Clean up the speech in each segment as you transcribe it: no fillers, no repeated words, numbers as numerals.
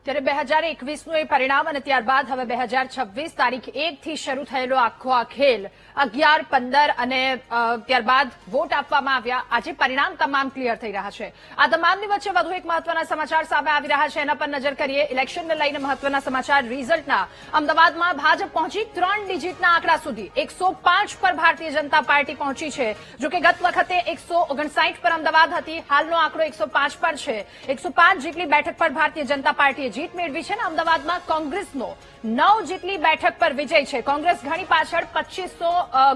ત્યારે 2021નું એ પરિણામ અને ત્યારબાદ હવે 2026 તારીખ 1 થી શરૂ થયેલો આખો આ ખેલ 11, 15 અને ત્યારબાદ વોટ આપવામાં આવ્યા. આજે પરિણામ તમામ ક્લિયર થઈ રહ્યા છે. આ તમામની વચ્ચે વધુ એક મહત્વના સમાચાર સામે આવી રહ્યા છે. એના પર નજર કરીએ. ઇલેક્શનને લઈને મહત્વના સમાચાર. રિઝલ્ટના અમદાવાદમાં ભાજપ પહોંચી 3 ડિજિટના આંકડા સુધી. 105 પર ભારતીય જનતા પાર્ટી પહોંચી છે. જોકે ગત વખતે 159 પર અમદાવાદ હતી. હાલનો આંકડો 105 પર છે. 105 જેટલી બેઠક પર ભારતીય જનતા પાર્ટીએ જીત મેળવી છે. અમદાવાદમાં કોંગ્રેસનો 9 જેટલી બેઠક પર વિજય છે. કોંગ્રેસ ઘણી પાછળ 2500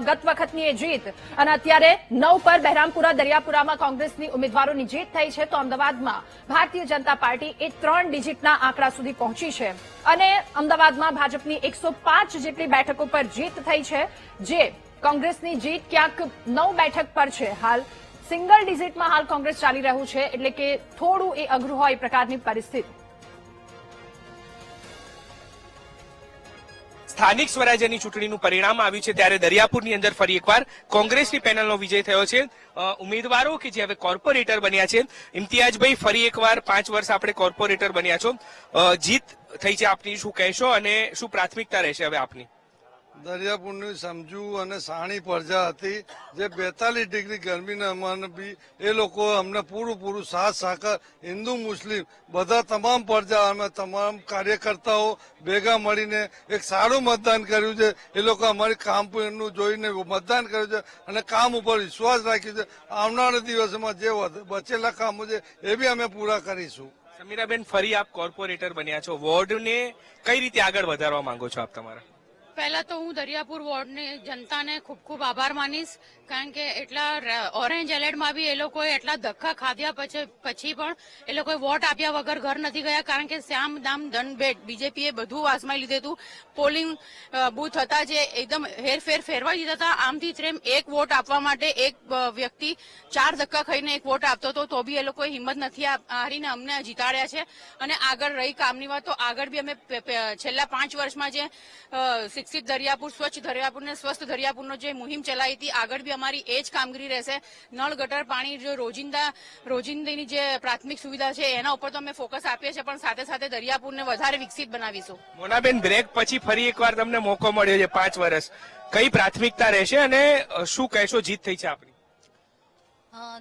ગત વખતની એ જીત અને અત્યારે 9 પર બહેરામપુરા દરિયાપુરામાં કોંગ્રેસની ઉમેદવારોની જીત થઈ છે. તો અમદાવાદમાં ભારતીય જનતા પાર્ટી એ 3 ડિજિટના આંકડા સુધી પહોંચી છે અને અમદાવાદમાં ભાજપની 105 જેટલી બેઠકો પર જીત થઈ છે. જે કોંગ્રેસની જીત ક્યાંક 9 બેઠક પર છે. હાલ સિંગલ ડિજિટમાં હાલ કોંગ્રેસ ચાલી રહ્યું છે, એટલે કે થોડું એ અઘરું હોય એ પ્રકારની પરિસ્થિતિ. સ્થાનિક સ્વરાજ્યની ચૂંટણીનું પરિણામ આવ્યું છે ત્યારે દરિયાપુરની અંદર ફરી એકવાર કોંગ્રેસની પેનલનો વિજય થયો છે. ઉમેદવારો કે જે હવે કોર્પોરેટર બન્યા છે. ઇમ્તિયાજભાઈ, ફરી એકવાર 5 વર્ષ આપણે કોર્પોરેટર બન્યા છો, જીત થઈ છે આપની, શું કહેશો અને શું પ્રાથમિકતા રહેશે હવે આપની? દરિયાપુરની સમજુ અને સાણી પ્રજા હતી જે 42 ડિગ્રી ગરમીના અમને બી એ લોકો અમને પૂરું સાથ સાકર હિન્દુ મુસ્લિમ બધા તમામ પ્રજા અમે તમામ કાર્યકર્તાઓ ભેગા મળીને એક સારું મતદાન કર્યું છે. એ લોકો અમારી કામનું જોઈને મતદાન કર્યું છે અને કામ ઉપર વિશ્વાસ રાખ્યો છે. આવનારા દિવસોમાં જે બચેલા કામો છે એ બી અમે પૂરા કરીશું. સમીરાબેન, ફરી આપ કોર્પોરેટર બન્યા છો, વોર્ડને કઈ રીતે આગળ વધારવા માંગો છો આપ તમારા? પહેલા તો હું દરિયાપુર વોર્ડની જનતાને ખૂબ ખૂબ આભાર માનીશ, કારણ કે એટલા ઓરેન્જ એલર્ટમાં બી એ લોકોએ એટલા ધક્કા ખાધ્યા પછી પણ એ લોકોએ વોટ આપ્યા વગર ઘર નથી ગયા, કારણ કે શ્યામ દામ દંડભેટ બીજેપીએ બધું વાસમાઈ લીધું હતું. પોલિંગ બૂથ હતા જે એકદમ હેરફેર ફેરવાઈ દીધા હતા. આમથી તેમ એક વોટ આપવા માટે એક વ્યક્તિ 4 ધક્કા ખાઈને એક વોટ આપતો હતો, તો બી એ લોકોએ હિંમત નથી હારીને અમને જીતાડ્યા છે. અને આગળ રહી કામની વાત, તો આગળ બી અમે છેલ્લા 5 વર્ષમાં જે શિક્ષિત દરિયાપુર, સ્વચ્છ દરિયાપુર ને સ્વસ્થ દરિયાપુરનો જે મુહિમ ચલાવી હતી, આગળ બી અમારી એ જ કામગીરી રહેશે. નળ ગટર પાણી જો રોજિંદાની જે પ્રાથમિક સુવિધા છે એના ઉપર તો અમે ફોકસ આપીએ છીએ, પણ સાથે સાથે દરિયાપુરને વધારે વિકસિત બનાવીશું. મોનાબેન, બ્રેક પછી ફરી એકવાર તમને મોકો મળ્યો છે 5 વર્ષ, કઈ પ્રાથમિકતા રહેશે અને શું કહેશો જીત થઈ છે આપની?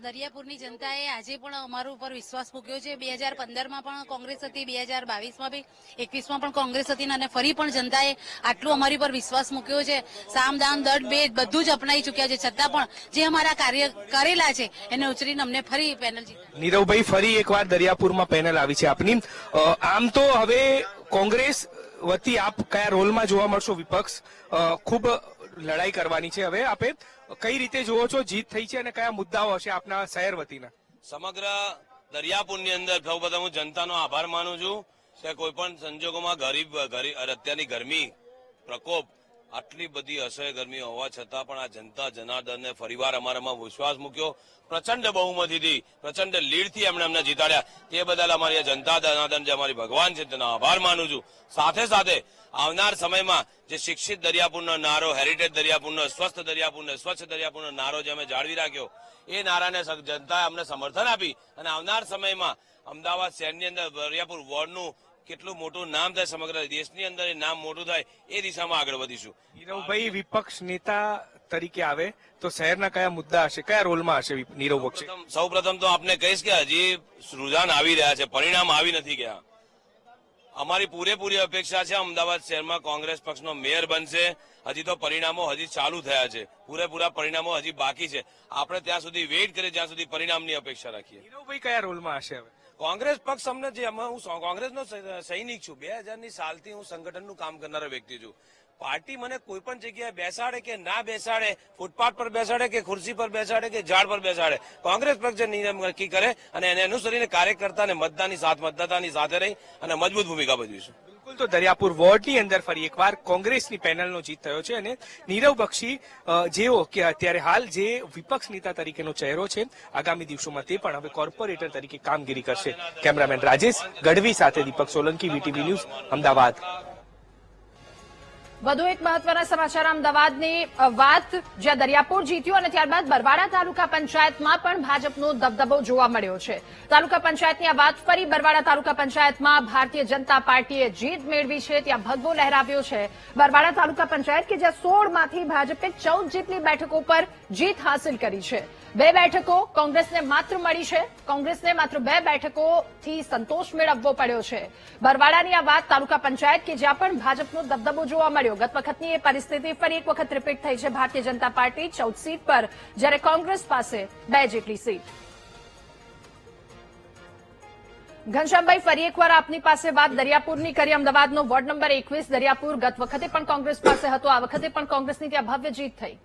દરિયાપુરની જનતાએ આજે પણ અમારા ઉપર વિશ્વાસ મૂક્યો છે. 2015માં પણ કોંગ્રેસ હતી, 2022માં બી 21માં પણ કોંગ્રેસ હતી અને ફરી પણ જનતાએ આટલું અમારી પર વિશ્વાસ મૂક્યો છે. સામ દામ દંડ ભેદ બધું જ અપનાવી ચૂક્યા છે, છતાં પણ જે અમારા કાર્ય કરેલા છે એને ઉચરીને અમને ફરી પેનલ જીતી. નીરવભાઈ, ફરી એકવાર દરિયાપુરમાં પેનલ આવી છે આપની. આમ તો હવે કોંગ્રેસ વતી આપ કયા રોલમાં જોવા મળશો? વિપક્ષ ખૂબ લડાઈ કરવાની છે. હવે આપે કઈ રીતે જોવો છો જીત થઈ છે અને કયા મુદ્દાઓ હશે આપના શહેર વતીના? સમગ્ર દરિયાપુરની અંદર સૌપ્રથમ હું જનતાનો આભાર માનું છું કે કોઈ પણ સંજોગોમાં અત્યારની ગરમી પ્રકોપ આટલી બધી અસહ્ય ગરમી હોવા છતાં પણ આ જનતા જનાર્દનને ફરીવાર અમારામાં વિશ્વાસ મૂક્યો. પ્રચંડ બહુમતીથી, પ્રચંડ લીડથી એમણે અમને જીતાડ્યા. તે બદલ અમારી જનતા જનાર્દન જે અમારી ભગવાન છે તેનો આભાર માનું છું. સાથે સાથે આવનાર સમયમાં જે શિક્ષિત દરિયાપુરનો નારો, હેરિટેજ દરિયાપુરનો, સ્વસ્થ દરિયાપુરનો, સ્વચ્છ દરિયાપુરનો નારો જે અમે જાળવી રાખ્યો, એ નારાને જનતાએ અમને સમર્થન આપી અને આવનાર સમયમાં અમદાવાદ શહેરની અંદર દરિયાપુર વોર્ડનું કેટલું મોટું નામ થાય, સમગ્ર દેશની અંદર એ નામ મોટું થાય, એ દિશામાં આગળ વધીશું. નીરવભાઈ, વિપક્ષ નેતા તરીકે આવે તો શહેરના કયા મુદ્દા હશે, કયા રોલમાં હશે નીરવ પક્ષે? સૌ પ્રથમ તો આપને કહીશ કે હજી રુઝાન આવી રહ્યા છે, પરિણામ આવી નથી ગયા. અમારી પૂરેપૂરી અપેક્ષા છે અમદાવાદ શહેરમાં કોંગ્રેસ પક્ષનો મેયર બનશે. હજી તો પરિણામો હજી ચાલુ થયા છે, પૂરેપૂરા પરિણામો હજી બાકી છે. આપણે ત્યાં સુધી વેઇટ કરીએ જ્યાં સુધી પરિણામની અપેક્ષા રાખીએ. નીરવભાઈ, કયા રોલમાં હશે હવે કોંગ્રેસ પક્ષ? અમને જે હું કોંગ્રેસનો સૈનિક છું. 2000ની સાલથી હું સંગઠનનું કામ કરનારો વ્યક્તિ છું. પાર્ટી મને કોઈ પણ જગ્યાએ બેસાડે કે ના બેસાડે, ફૂટપાથ પર બેસાડે કે ખુરશી પર બેસાડે કે ઝાડ પર બેસાડે, કોંગ્રેસ પક્ષ જે નિયમ નક્કી કરે અને એને અનુસરીને કાર્યકર્તા અને મતદાતાની સાથે રહી અને મજબૂત ભૂમિકા ભજવીશું. બિલકુલ. તો દરિયાપુર વોર્ડની અંદર ફરી એકવાર કોંગ્રેસની પેનલનો જીત થયો છે અને નીરવ બક્ષી જેઓ કે અત્યારે હાલ જે વિપક્ષ નેતા તરીકેનો ચહેરો છે, આગામી દિવસોમાં તે પણ હવે કોર્પોરેટર તરીકે કામગીરી કરશે. કેમેરામેન રાજેશ ગઢવી સાથે દીપક સોલંકી, વીટીવી ન્યૂઝ, અમદાવાદ. વધુ એક મહત્વના સમાચાર અમદાવાદની વાત, જ્યાં દરિયાપુર જીત્યું અને ત્યારબાદ બરવાડા તાલુકા પંચાયતમાં પણ ભાજપનો દબદબો જોવા મળ્યો છે. તાલુકા પંચાયતની આ વાત ફરી બરવાડા તાલુકા પંચાયતમાં ભારતીય જનતા પાર્ટીએ જીત મેળવી છે. ત્યાં ભગવો લહેરાવ્યો છે. બરવાડા તાલુકા પંચાયત કે જ્યાં 16 માંથી ભાજપે 14 જેટલી બેઠકો પર જીત હાંસલ કરી છે. 2 બેઠકો કોંગ્રેસને માત્ર મળી છે. કોંગ્રેસને માત્ર 2 બેઠકોથી સંતોષ મેળવવો પડ્યો છે. બરવાડાની આ વાત તાલુકા પંચાયત કે જ્યાં પણ ભાજપનો દબદબો જોવા મળ્યો. ગત વખતની એ પરિસ્થિતિ ફરી એક વખત રિપીટ થઈ છે. ભારતીય જનતા પાર્ટી 14 સીટ પર, જ્યારે કોંગ્રેસ પાસે 2 જેટલી સીટ. ઘનશ્યામભાઈ, ફરી એકવાર આપની પાસે વાત દરિયાપુરની કરી. અમદાવાદનો વોર્ડ નંબર 21 દરિયાપુર ગત વખતે પણ કોંગ્રેસ પાસે હતો, આ વખતે પણ કોંગ્રેસની ત્યાં ભવ્ય જીત થઈ.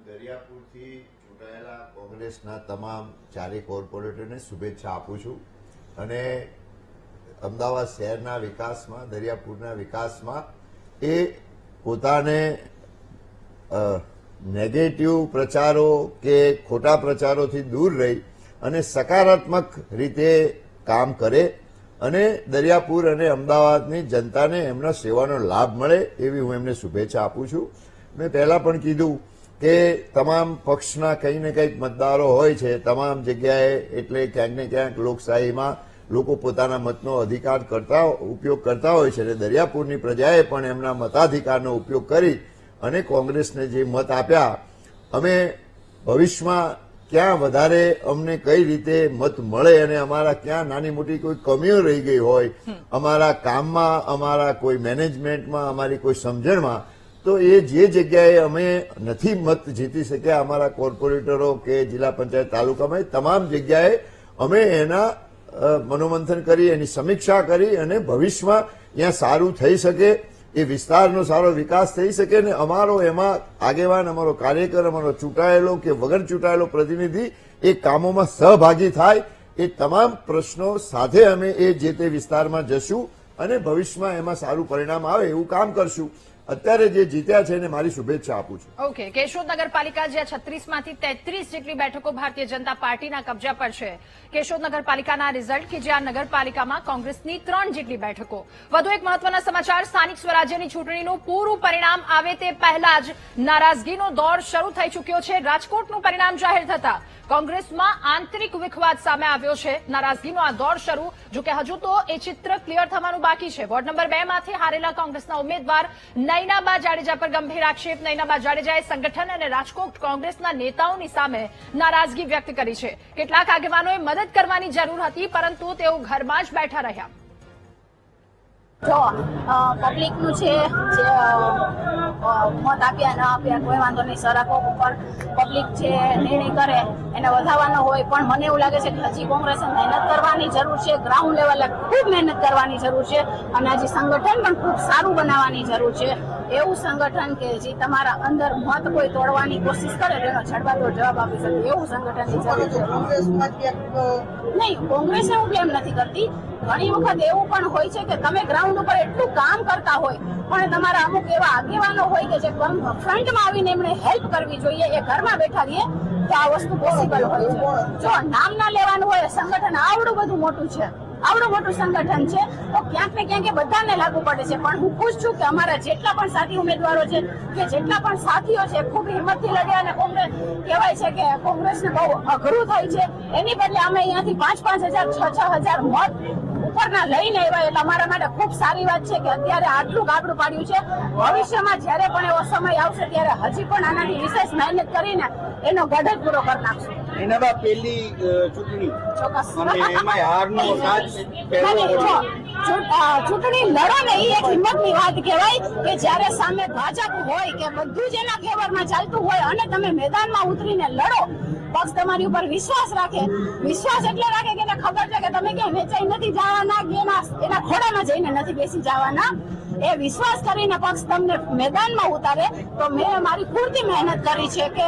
દરિયાપુરથી ચૂંટાયેલા કોંગ્રેસના તમામ 4 કોર્પોરેટરને શુભેચ્છા આપું છું અને અમદાવાદ શહેરના વિકાસમાં, દરિયાપુરના વિકાસમાં એ પોતાને નેગેટિવ પ્રચારો કે ખોટા પ્રચારોથી દૂર રહી અને સકારાત્મક રીતે કામ કરે અને દરિયાપુર અને અમદાવાદની જનતાને એમના સેવાનો લાભ મળે એવી હું એમને શુભેચ્છા આપું છું. મેં પહેલા પણ કીધું કે તમામ પક્ષના કંઈ ને કંઈક મતદારો હોય છે તમામ જગ્યાએ, એટલે ક્યાંક ને ક્યાંક લોકશાહીમાં લોકો પોતાના મતનો અધિકાર ઉપયોગ કરતા હોય છે અને દરિયાપુરની પ્રજાએ પણ એમના મતાધિકારનો ઉપયોગ કરી અને કોંગ્રેસને જે મત આપ્યા, અમે ભવિષ્યમાં ક્યાં વધારે અમને કઈ રીતે મત મળે અને અમારા ક્યાં નાની મોટી કોઈ કમીઓ રહી ગઈ હોય અમારા કામમાં, અમારા કોઈ મેનેજમેન્ટમાં, અમારી કોઈ સમજણમાં, તો એ જે જગ્યાએ અમે નથી મત જીતી શક્યા અમારા કોર્પોરેટરો કે જિલ્લા પંચાયત તાલુકામાં, તમામ જગ્યાએ અમે એના મનોમંથન કરી, એની સમીક્ષા કરી અને ભવિષ્યમાં ત્યાં સારું થઈ શકે, એ વિસ્તારનો સારો વિકાસ થઈ શકે અને અમારો એમાં આગેવાન, અમારો કાર્યકર, અમારો ચૂંટાયેલો કે વગર ચૂંટાયેલો પ્રતિનિધિ એ કામોમાં સહભાગી થાય. એ તમામ પ્રશ્નો સાથે અમે એ જે તે વિસ્તારમાં જશું અને ભવિષ્યમાં એમાં સારું પરિણામ આવે એવું કામ કરશું. અત્યારે જે જીત્યા છે એને મારી શુભેચ્છા આપું છું. ઓકે, કેશોદ નગરપાલિકા જ્યાં 36 માંથી 33 જેટલી બેઠકો ભારતીય જનતા પાર્ટીના કબજા પર છે. કેશોદ નગરપાલિકાના રિઝલ્ટ કે જ્યાં નગરપાલિકામાં કોંગ્રેસની 3 જેટલી બેઠકો. વધુ એક મહત્વના સમાચાર, સ્થાનિક સ્વરાજ્યની ચૂંટણીનું પૂરું પરિણામ આવે તે પહેલા જ નારાજગીનો દોર શરૂ થઈ ચૂક્યો છે. રાજકોટનું પરિણામ જાહેર થતા કોંગ્રેસમાં આંતરિક વિખવાદ સામે આવ્યો છે. નારાજગીનો આ દોર શરૂ, જો કે હજુ તો એ ચિત્ર ક્લિયર થવાનું બાકી છે. વોર્ડ નંબર 2 માંથી હારેલા કોંગ્રેસના ઉમેદવાર નૈનાબા જાડેજા પર ગંભીર આક્ષેપ. નૈનાબા જાડેજાએ સંગઠન અને રાજકોટ કોંગ્રેસના નેતાઓની સામે નારાજગી વ્યક્ત કરી છે. કેટલાક આગેવાનોએ મદદ કરવાની જરૂર હતી, પરંતુ તેઓ ઘરમાં જ બેઠા રહ્યા. જો પબ્લિકનું છે, જે મત આપ્યા ન આપ્યા કોઈ વાંધો નહીં, સરાકો ઉપર પબ્લિક છે નિર્ણય કરે એને વધારવાનો હોય, પણ મને એવું લાગે છે કે હજી કોંગ્રેસે મહેનત કરવાની જરૂર છે. ગ્રાઉન્ડ લેવલે ખૂબ મહેનત કરવાની જરૂર છે અને હજી સંગઠન પણ ખૂબ સારું બનાવવાની જરૂર છે. એવું સંગઠન કે જે તમારા અંદર મત કોઈ તોડવાની કોશિશ કરે તેનો જડબાતોડ જવાબ આપી શકે એવું સંગઠનની જરૂર છે. નહીં, કોંગ્રેસે હું બ્લેમ નથી કરતી. ઘણી વખત એવું પણ હોય છે કે તમે ગ્રાઉન્ડ ઉપર એટલું કામ કરતા હોય પણ તમારા અમુક એવા આગેવાનો હોય કે જે ફ્રન્ટમાં આવીને એમણે હેલ્પ કરવી જોઈએ, એ ઘરમાં બેઠા રહીએ તો આ વસ્તુ પોસિબલ હોય છે. જો નામ ના લેવાનું હોય, સંગઠન આવડું બધું મોટું છે, આવડું મોટું સંગઠન છે, તો ક્યાંક ને ક્યાંક બધાને લાગુ પડે છે. પણ હું ખુશ છું કે અમારા જેટલા પણ સાથી ઉમેદવારો છે કે જેટલા પણ સાથીઓ છે ખૂબ હિંમતથી લડ્યા અને કોંગ્રેસ કહેવાય છે કે કોંગ્રેસને બહુ અઘરું થાય છે. એની બદલે અમે અહીંયાથી 5,000, 6,000 મત ઉપરના લઈને આવ્યા, એટલે અમારા માટે ખૂબ સારી વાત છે કે અત્યારે આટલું ગાબડું પાડ્યું છે. ભવિષ્યમાં જ્યારે પણ એવો સમય આવશે ત્યારે હજી પણ આનાથી વિશેષ મહેનત કરીને એનો ગઢ પૂરો કરી નાખશું. એના બાદ પહેલી ચૂંટણી ચોક્કસ અને એમાં હારનો સાથ ચૂંટણી લડો ને એ એક હિંમતની વાત કહેવાય કે જ્યારે સામે ભાજપ હોય કે બધું જ એના ફેવરમાં ચાલતું હોય અને તમે મેદાનમાં ઉતરીને લડો, પક્ષ તમારી ઉપર વિશ્વાસ રાખે. વિશ્વાસ એટલે રાખે કે એને ખબર છે કે તમે ક્યાંય વેચાઈ નથી જવાના કે એના ખોડામાં જઈને નથી બેસી જવાના. એ વિશ્વાસ કરીને પક્ષ તમને મેદાનમાં ઉતારે તો મેં મારી પૂરતી મહેનત કરી છે કે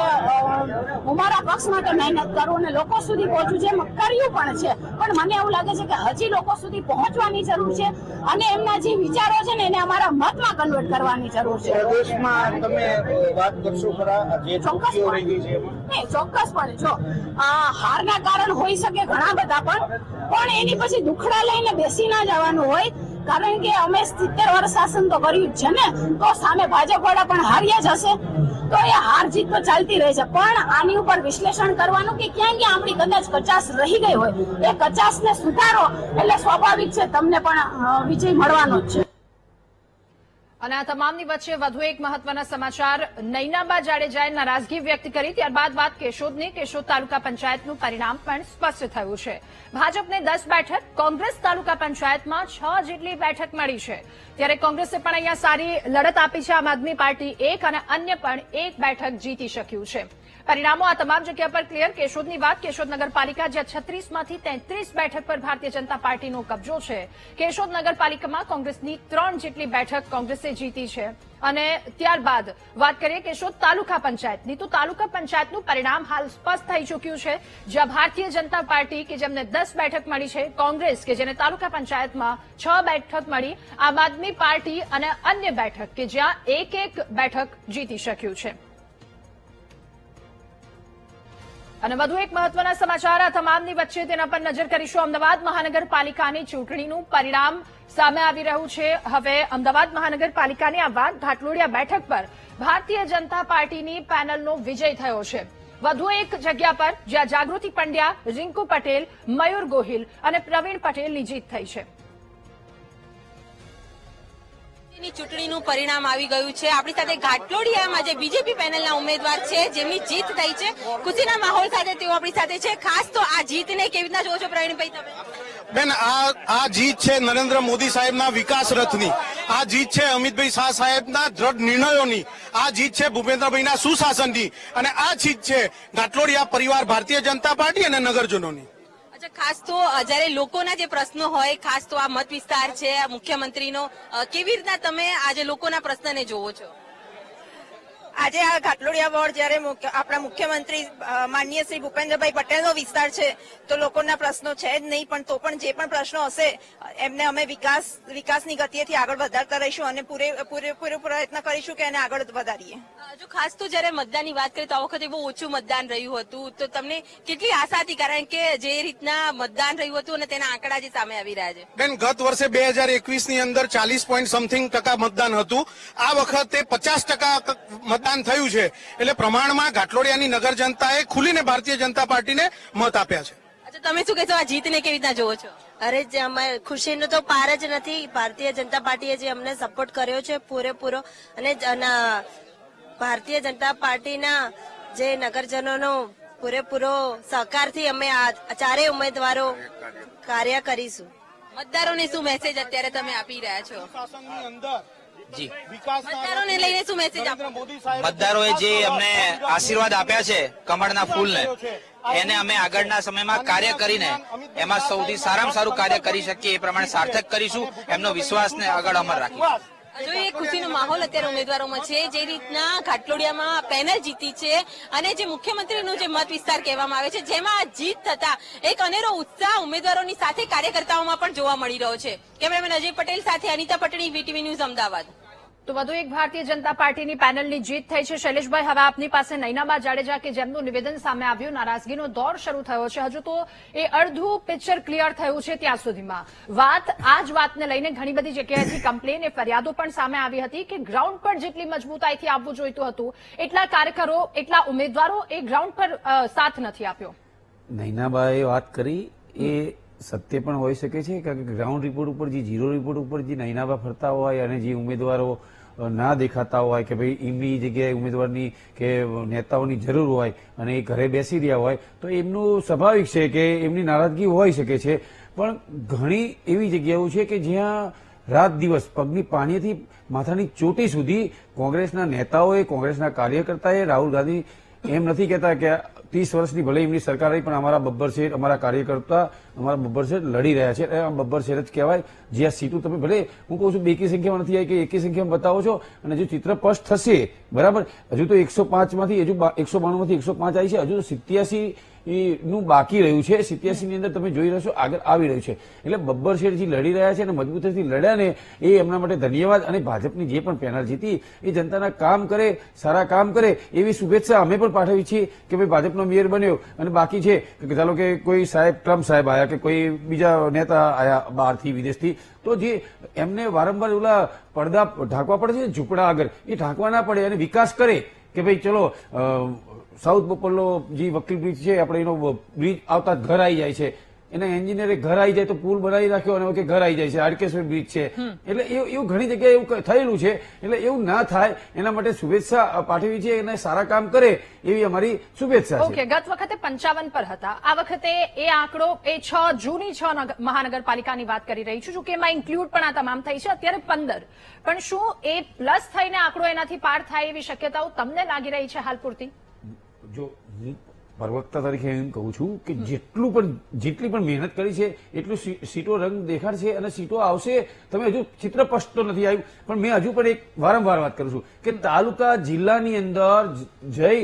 હું મારા પક્ષ માટે મહેનત કરું અને લોકો સુધી પહોંચું, જેમ કર્યું પણ છે. પણ મને એવું લાગે છે કે હજી લોકો સુધી પહોંચવાની જરૂર છે અને એમના જે વિચારો છે ને એને અમારા મતમાં કન્વર્ટ કરવાની જરૂર છે. પ્રદેશમાં તમે વાત કરશો ખરા જે ચૂંટણીઓ રહી ગઈ છે નહીં, ચોક્કસપણે જો હારના કારણ હોઈ શકે ઘણા બધા, પણ એની પછી દુખડા લઈને બેસી ના જવાનું હોય. કારણ કે અમે 70 વર્ષ શાસન તો કર્યું જ છે ને, તો સામે ભાજપ વાળા પણ હાર્યા જ હશે, તો એ હાર જીત તો ચાલતી રહે છે. પણ આની ઉપર વિશ્લેષણ કરવાનું કે ક્યાં ક્યાં આપણી કદાચ કચાશ રહી ગઈ હોય, એ કચાશને સુધારો એટલે સ્વાભાવિક છે તમને પણ વિજય મળવાનો જ છે. અને આ તમામની વચ્ચે વધુ એક મહત્વના સમાચાર. નૈનાબા જાડેજાએ નારાજગી વ્યક્ત કરી, ત્યારબાદ વાત કેશોદની. કેશોદ તાલુકા પંચાયતનું પરિણામ પણ સ્પષ્ટ થયું છે. ભાજપને 10 બેઠક, કોંગ્રેસ તાલુકા પંચાયતમાં 6 જેટલી બેઠક મળી છે. ત્યારે કોંગ્રેસે પણ અહીંયા સારી લડત આપી છે. આમ આદમી પાર્ટી 1 અને અન્ય પણ 1 બેઠક જીતી શક્યું છે. પરિણામો આ તમામ જગ્યા પર ક્લિયર. કેશોદની વાત, કેશોદ નગરપાલિકા જ્યાં 36માંથી 33 બેઠક પર ભારતીય જનતા પાર્ટીનો કબજો છે. કેશોદ નગરપાલિકામાં કોંગ્રેસની 3 જેટલી બેઠક કોંગ્રેસે જીતી છે. અને ત્યારબાદ વાત કરીએ કેશોદ તાલુકા પંચાયતની, તો તાલુકા પંચાયતનું પરિણામ હાલ સ્પષ્ટ થઈ ચૂક્યું છે. જ્યાં ભારતીય જનતા પાર્ટી કે જેમને 10 બેઠક મળી છે, કોંગ્રેસ કે જેને તાલુકા પંચાયતમાં 6 બેઠક મળી, આમ આદમી પાર્ટી અને અન્ય બેઠક કે જ્યાં 1-1 બેઠક જીતી શક્યું છે. અને વધુ એક મહત્વના સમાચાર આ તમામની વચ્ચે તેના પર નજર કરીશું. અમદાવાદ મહાનગરપાલિકાની ચૂંટણીનું પરિણામ સામે આવી રહ્યું છે. હવે અમદાવાદ મહાનગરપાલિકાની આ વાત, ઘાટલોડિયા બેઠક પર ભારતીય જનતા પાર્ટીની પેનલનો વિજય થયો છે. વધુ એક જગ્યા પર જ્યાં જાગૃતિ પંડ્યા, રિંકુ પટેલ, મયુર ગોહિલ અને પ્રવીણ પટેલની જીત થઈ છે. ચૂંટણીનું પરિણામ આવી ગયું છે. આપણી સાથે ઘાટલોડિયામાં જે બીજેપી પેનલના ઉમેદવાર છે જેમની જીત થઈ છે, ખુશીના માહોલ સાથે તેઓ આપણી સાથે છે. ખાસ તો આ જીતને કેવી રીતના જોવો છો પ્રવીણભાઈ તમે? બેન, આ જીત છે નરેન્દ્ર મોદી સાહેબના વિકાસ રથની, આ જીત છે અમિતભાઈ શાહ સાહેબના દ્રઢ નિર્ણયોની, આ જીત છે ભૂપેન્દ્રભાઈના સુશાસનની, અને આ જીત છે ઘાટલોડિયા પરિવાર, ભારતીય જનતા પાર્ટી અને નગરજનોની. ખાસ તો જયારે લોકોના જે પ્રશ્નો હોય, ખાસ તો આ મત વિસ્તાર છે મુખ્યમંત્રીનો, કેવી રીતના તમે આજે લોકોના પ્રશ્નને જોવો છો? આજે આ ઘાટલોડિયા વોર્ડ જયારે આપણા મુખ્યમંત્રી માનનીય શ્રી ભૂપેન્દ્રભાઈ પટેલનો વિસ્તાર છે, તો લોકોના પ્રશ્નો છે જ નહીં, પણ તો પણ જે પણ પ્રશ્નો હશે એમને અમે વિકાસની ગતિએથી આગળ વધારતા રહીશું અને પૂરેપૂરો પ્રયત્ન કરીશું કે એને આગળ વધારીએ. જો ખાસ તો જયારે મતદાનની વાત કરીએ તો આ વખતે બહુ ઓછું મતદાન રહ્યું હતું, તો તમને કેટલી આશા હતી? કારણ કે જે રીતના મતદાન રહ્યું હતું અને તેના આંકડા જે સામે આવી રહ્યા છે. બેન, ગત વર્ષે 2021 ની અંદર 40% મતદાન હતું. આ વખતે 50% મતદાન થયું છે. એટલે પ્રમાણમાં ઘાટલોડિયાની નગર જનતાએ ખુલીને ભારતીય જનતા પાર્ટીને મત આપ્યા છે. અચ્છા, તમે શું કહેશો આ જીતને કેવી રીતના જોવો છો? અરે, ખુશીનો તો પાર જ નથી. ભારતીય જનતા પાર્ટીએ જે અમને સપોર્ટ કર્યો છે પૂરેપૂરો, અને ભારતીય જનતા પાર્ટીના જે નગરજનોનો પૂરેપૂરો સહકારથી અમે આ ચારેય ઉમેદવારો કાર્ય કરીશું. મતદારોને શું મેસેજ અત્યારે તમે આપી રહ્યા છો? જી, મતદારોને લઈને શું મેસેજ આપો? મતદારોએ જે અમને આશીર્વાદ આપ્યા છે કમળના ફૂલને, એને અમે આગળના સમયમાં કાર્ય કરીને એમાં સૌથી સારામાં સારું કાર્ય કરી શકીએ એ પ્રમાણે સાર્થક કરીશું. એમનો વિશ્વાસને આગળ અમર રાખીશું. જો એ ખુશીનો માહોલ અત્યારે ઉમેદવારોમાં છે, જે રીતના ઘાટલોડિયામાં પેનલ જીતી છે અને જે મુખ્યમંત્રીનો જે મત વિસ્તાર કહેવામાં આવે છે, જેમાં જીત થતા એક અનેરો ઉત્સાહ ઉમેદવારોની સાથે કાર્યકર્તાઓમાં પણ જોવા મળી રહ્યો છે. કેમેરામેન અજય પટેલ સાથે અનિતા પટણી, વીટીવી ન્યૂઝ, અમદાવાદ. તો વધુ એક ભારતીય જનતા પાર્ટીની પેનલની જીત થઈ છે. શૈલેષભાઈ, હવે આપની પાસે નૈનાબા જાડેજા કે જેમનું નિવેદન સામે આવ્યું, નારાજગીનો દોર શરૂ થયો છે. હજુ તો એ અડધું પિક્ચર ક્લિયર થયું છે ત્યાં સુધીમાં. આ જ વાતને લઈને ઘણી બધી જગ્યાએથી કમ્પ્લેન, ફરિયાદો પણ સામે આવી હતી કે ગ્રાઉન્ડ પર જેટલી મજબૂતાઈથી આવવું જોઈતું હતું એટલા કાર્યકરો, એટલા ઉમેદવારો એ ગ્રાઉન્ડ પર સાથ નથી આપ્યો. નૈનાબાએ વાત કરી એ સત્ય પણ હોઈ શકે છે, કારણ કે ગ્રાઉન્ડ રિપોર્ટ ઉપર જે ઝીરો રિપોર્ટ ઉપર જે નૈનાબા ફરતા હોય અને જે ઉમેદવારો ના દેખાતા હોય કે ભાઈ એમની જગ્યાએ ઉમેદવારની કે નેતાઓની જરૂર હોય અને એ ઘરે બેસી રહ્યા હોય, તો એમનું સ્વાભાવિક છે કે એમની નારાજગી હોઈ શકે છે. પણ ઘણી એવી જગ્યાઓ છે કે જ્યાં રાત દિવસ પગની પાનીથી માથાની ચોટી સુધી કોંગ્રેસના નેતાઓએ, કોંગ્રેસના કાર્યકર્તાએ, રાહુલ ગાંધી એમ નથી કહેતા કે 30 વર્ષની ભલે એમની સરકાર રહી પણ અમારા બબ્બર શેઠ, અમારા કાર્યકર્તા, અમારા બબ્બર શેઠ લડી રહ્યા છે. આ બબ્બર શેઠ જ કહેવાય. જે આ સીટો તમે ભલે હું કહું છું બેકી સંખ્યામાં નથી આવી કે એકી સંખ્યામાં બતાવો છો, અને જો ચિત્ર સ્પષ્ટ થશે, બરાબર, હજુ તો 105 માંથી હજુ 192 માંથી 105 આવી છે, હજુ તો 87 નું બાકી રહ્યું છે. 87 ની અંદર તમે જોઈ રહ્યો છો આગળ આવી રહ્યું છે. એટલે બબ્બર શેઠ જે લડી રહ્યા છે અને મજબૂતીથી લડ્યા ને એ એમના માટે ધન્યવાદ. અને ભાજપની જે પણ પેનલ જીતી એ જનતાના કામ કરે, સારા કામ કરે એવી શુભેચ્છા અમે પણ પાઠવી છીએ કે ભાઈ ભાજપનો મેયર બન્યો. અને બાકી છે કે ચાલો કે કોઈ સાહેબ ટ્રમ્પ સાહેબ આવ્યા કે કોઈ બીજા નેતા આવ્યા બહારથી વિદેશથી, તો જે એમને વારંવાર ઓલા પડદા ઢાંકવા પડે છે ઝૂંપડા આગળ, એ ઢાંકવા ના પડે અને વિકાસ કરે કે ભાઈ ચલો સાઉથ બોપલનો જે વકીલ બ્રિજ છે આપણે એનો બ્રિજ આવતા ઘર આવી જાય છે, એના એન્જિનિયરે ઘર આવી જાય તો પુલ બનાવી રાખ્યો અને કે ઘર આવી જાય છે, આડકેશ્વર બ્રિજ છે. એટલે એવું ઘણી જગ્યાએ એવું થયેલું છે. એટલે એવું ના થાય એના માટે શુભેચ્છા પાઠવી છે અને સારા કામ કરે એવી અમારી શુભેચ્છા છે. ઓકે, ગત વખતે 55 પર હતા, આ વખતે એ આંકડો એ જૂની 6 મહાનગરપાલિકાની વાત કરી રહી છું, કે એમાં ઇન્ક્લુડ પણ આ તમામ થઈ છે, અત્યારે 15. પણ શું એ પ્લસ થઈને આંકડો એનાથી પાર થાય એવી શક્યતાઓ તમને લાગી રહી છે હાલ પૂરતી? જો હું પ્રવક્તા તરીકે એમ કહું છું કે જેટલી પણ મહેનત કરી છે એટલું સીટો રંગ દેખાડશે અને સીટો આવશે. તમે હજુ ચિત્ર સ્પષ્ટ તો નથી આવ્યું, પણ મેં હજુ પણ એક વારંવાર વાત કરું છું કે તાલુકા જિલ્લાની અંદર જઈ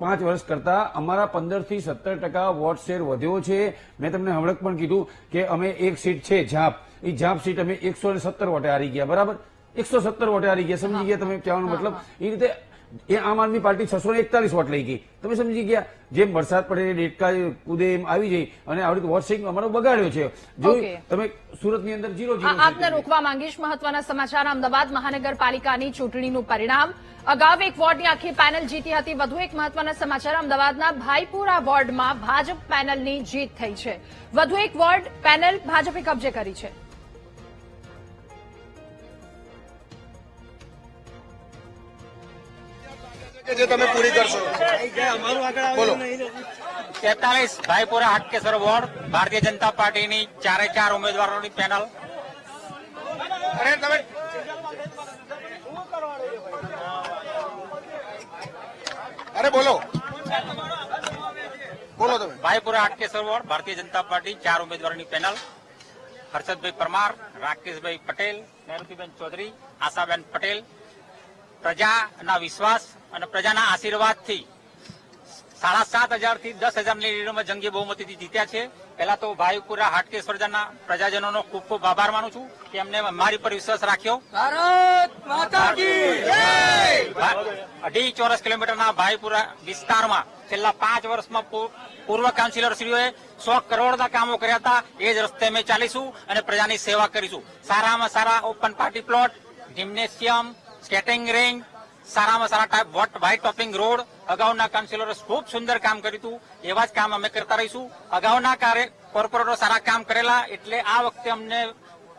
5 વર્ષ કરતા અમારા 15 થી 17% વોટ શેર વધ્યો છે. મેં તમને હમણાં પણ કીધું કે અમે એક સીટ છે ઝાપ, એ ઝાપ સીટ અમે 117 વોટે હારી ગયા. બરાબર, 117 વોટે હારી ગયા. સમજી ગયા તમે કહેવાનો મતલબ? એ રીતે એ આમ આદમી પાર્ટી 641 વોટ લઈ ગઈ. તમે સમજી ગયા? જેમ વરસાદ પડે ડેટકા કુદે એમ આવી જઈ અને આવી રીતે વોટ શેરિંગ અમારો બગાડ્યો છે. જો તમે સુરતની અંદર 0-0 આપને રોકવા માંગીશ. મહત્વના સમાચાર, અમદાવાદ મહાનગરપાલિકાની ચૂંટણીનું પરિણામ. અગાઉ એક વોર્ડની આખી પેનલ જીતી હતી. વધુ એક મહત્વના સમાચાર, અમદાવાદના ભાઈપુરા વોર્ડમાં ભાજપ પેનલની જીત થઈ છે. વધુ એક વોર્ડ પેનલ ભાજપે કબજે કરી છે. જે તમે પૂરી કરશો બોલો. 43 ભાઈપુરા હાટકેશ્વર વોર્ડ ભારતીય જનતા પાર્ટીની 4 ઉમેદવારોની પેનલ. અરે બોલો બોલો તમે. ભાઈપુરા હાટકેશ્વર વોર્ડ ભારતીય જનતા પાર્ટી 4 ઉમેદવારોની પેનલ. હર્ષદભાઈ પરમાર, રાકેશભાઈ પટેલ, નૈઋતિબેન ચૌધરી, આશાબેન પટેલ. પ્રજાના વિશ્વાસ અને પ્રજાના આશીર્વાદથી 7,500 થી 10,000ની લીડમાં જંગી બહુમતીથી જીત્યા છે. પહેલા તો ભાઈપુરા હાટકેશ્વરના પ્રજાજનોનો ખૂબ ખૂબ આભાર માનું છું કે એમને મારી પર વિશ્વાસ રાખ્યો. 2.5 ચોરસ કિલોમીટરના ભાઈપુરા વિસ્તારમાં છેલ્લા 5 વર્ષમાં પૂર્વ કાઉન્સિલરશ્રીઓએ 100 કરોડના કામો કર્યા હતા. એ જ રસ્તે અમે ચાલીશું અને પ્રજાની સેવા કરીશું. સારામાં સારા open party plot, gymnasium, skating range, સારામાં સારા વ્હાઇટ ટોપિંગ રોડ. અગાઉના કાઉન્સિલરો ખૂબ સુંદર કામ કર્યું હતું, એવા જ કામ અમે કરતા રહીશું. અગાઉના કોર્પોરેટરો સારા કામ કરેલા એટલે આ વખતે અમને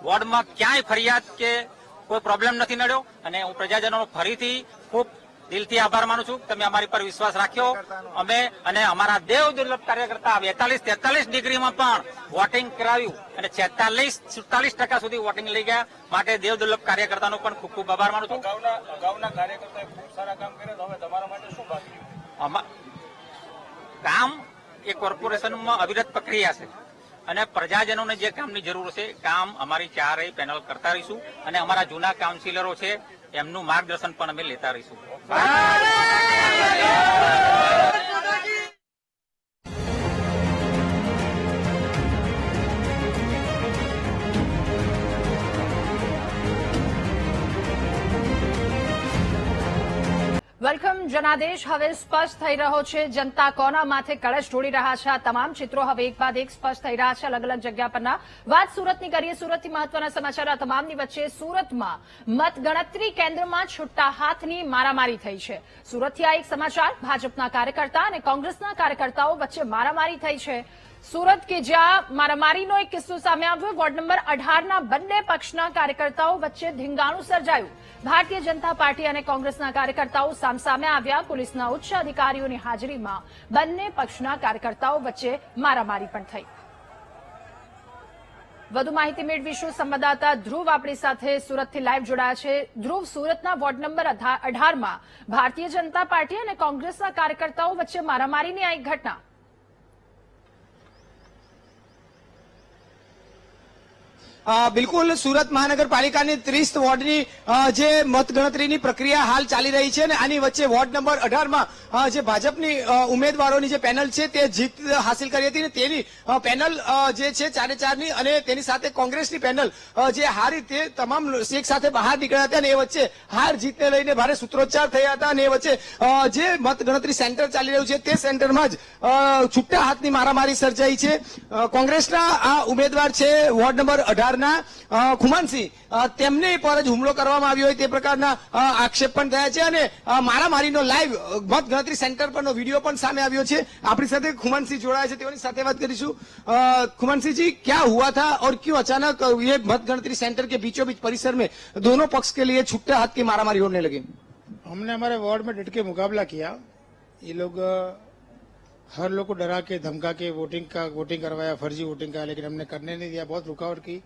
વોર્ડમાં ક્યાંય ફરિયાદ કે કોઈ પ્રોબ્લેમ નથી નડ્યો. અને હું પ્રજાજનોનો ફરીથી ખૂબ દિલથી આભાર માનું છું. તમે અમારી પર વિશ્વાસ રાખ્યો. અમે અને અમારા દેવ દુર્લભ કાર્યકર્તા 42-43 ડિગ્રીમાં પણ વોટિંગ કરાવ્યું અને 46-47% સુધી વોટિંગ લઈ ગયા. માટે દેવ દુર્લભ કાર્યકર્તાનો પણ ખૂબ ખૂબ આભાર માનું છું. અગાઉના કાર્યકર્તાએ ખૂબ સારા કામ કર્યા, હવે તમારા માટે શું બાકી? કામ એ કોર્પોરેશનમાં અવિરત પ્રક્રિયા છે અને પ્રજાજનોને જે કામની જરૂર છે કામ અમારી 4 પેનલ કરતા રહીશું. અને અમારા જૂના કાઉન્સિલરો છે એમનું માર્ગદર્શન પણ અમે લેતા રહીશું. વેલકમ. જનાદેશ હવે સ્પષ્ટ થઈ રહ્યો છે. જનતા કોના માથે કળશ ઢોળી રહ્યા છે, આ તમામ ચિત્રો હવે એક બાદ એક સ્પષ્ટ થઈ રહ્યા છે અલગ અલગ જગ્યા પરના. વાત સુરતની કરીએ. સુરતથી મહત્વના સમાચાર આ તમામની વચ્ચે. સુરતમાં મતગણતરી કેન્દ્રમાં છૂટા હાથની મારામારી થઈ છે. સુરતથી આ એક સમાચાર, ભાજપના કાર્યકર્તા અને કોંગ્રેસના કાર્યકર્તાઓ વચ્ચે મારામારી થઈ છે. સુરત કે જ્યાં મારામારીનો એક કિસ્સો સામે આવ્યો. વોર્ડ નંબર 18ના બંને પક્ષના કાર્યકર્તાઓ વચ્ચે ધીંગાણું સર્જાયું. ભારતીય જનતા પાર્ટી અને કોંગ્રેસના કાર્યકર્તાઓ સામસામે આવ્યા. પોલીસના ઉચ્ચ અધિકારીઓની હાજરીમાં બંને પક્ષના કાર્યકર્તાઓ વચ્ચે મારામારી પણ થઈ. વધુ માહિતી મેળવીશું. સંવાદદાતા ધ્રુવ આપણી સાથે સુરતથી લાઈવ જોડાયા છે. ધ્રુવ, સુરતના ward number 18માં Bharatiya Janata party અને કોંગ્રેસના કાર્યકર્તાઓ વચ્ચે મારામારીની આ એક ઘટના. બિલકુલ સુરત મહાનગરપાલિકાની 30 વોર્ડની જે મતગણતરીની પ્રક્રિયા હાલ ચાલી રહી છે અને આની વચ્ચે વોર્ડ નંબર 18માં જે ભાજપની ઉમેદવારોની જે પેનલ છે તે જીત હાસિલ કરી હતી અને તેની પેનલ જે છે 4-4ની અને તેની સાથે કોંગ્રેસની પેનલ જે હારી તે તમામ એક સાથે બહાર નીકળ્યા હતા અને એ વચ્ચે હાર જીતને લઈને ભારે સૂત્રોચ્ચાર થયા હતા અને એ વચ્ચે જે મતગણતરી સેન્ટર ચાલી રહ્યું છે તે સેન્ટરમાં જ છૂટા હાથની મારામારી સર્જાઈ છે. કોંગ્રેસના આ ઉમેદવાર છે વોર્ડ નંબર 18ના ખુમાનસિંહ, તેમને પર જ હુમલો કરવામાં આવ્યો હોય તે પ્રકારના આક્ષેપ પણ થયા છે અને મારામારીનો લાઈવ મતગણતરી સેન્ટર પરનો વિડીયો પણ સામે આવ્યો છે. આપણી સાથે ખુમાનસિંહ જોડાયા છે, તેઓની સાથે વાત કરીશું. खुमानसिंह जी, क्या हुआ था और क्यों अचानक ये मतगणतरी सेंटर के बीचों बीच परिसर में दोनों पक्ष के लिए छुट्टे हाथ की मारामारी होने लगी? हमने हमारे वार्ड में डट के मुकाबला किया. ये लोग हर लोग को डरा के धमका के वोटिंग करवाया, फर्जी वोटिंग का, लेकिन हमने करने नहीं दिया. बहुत रुकावट की.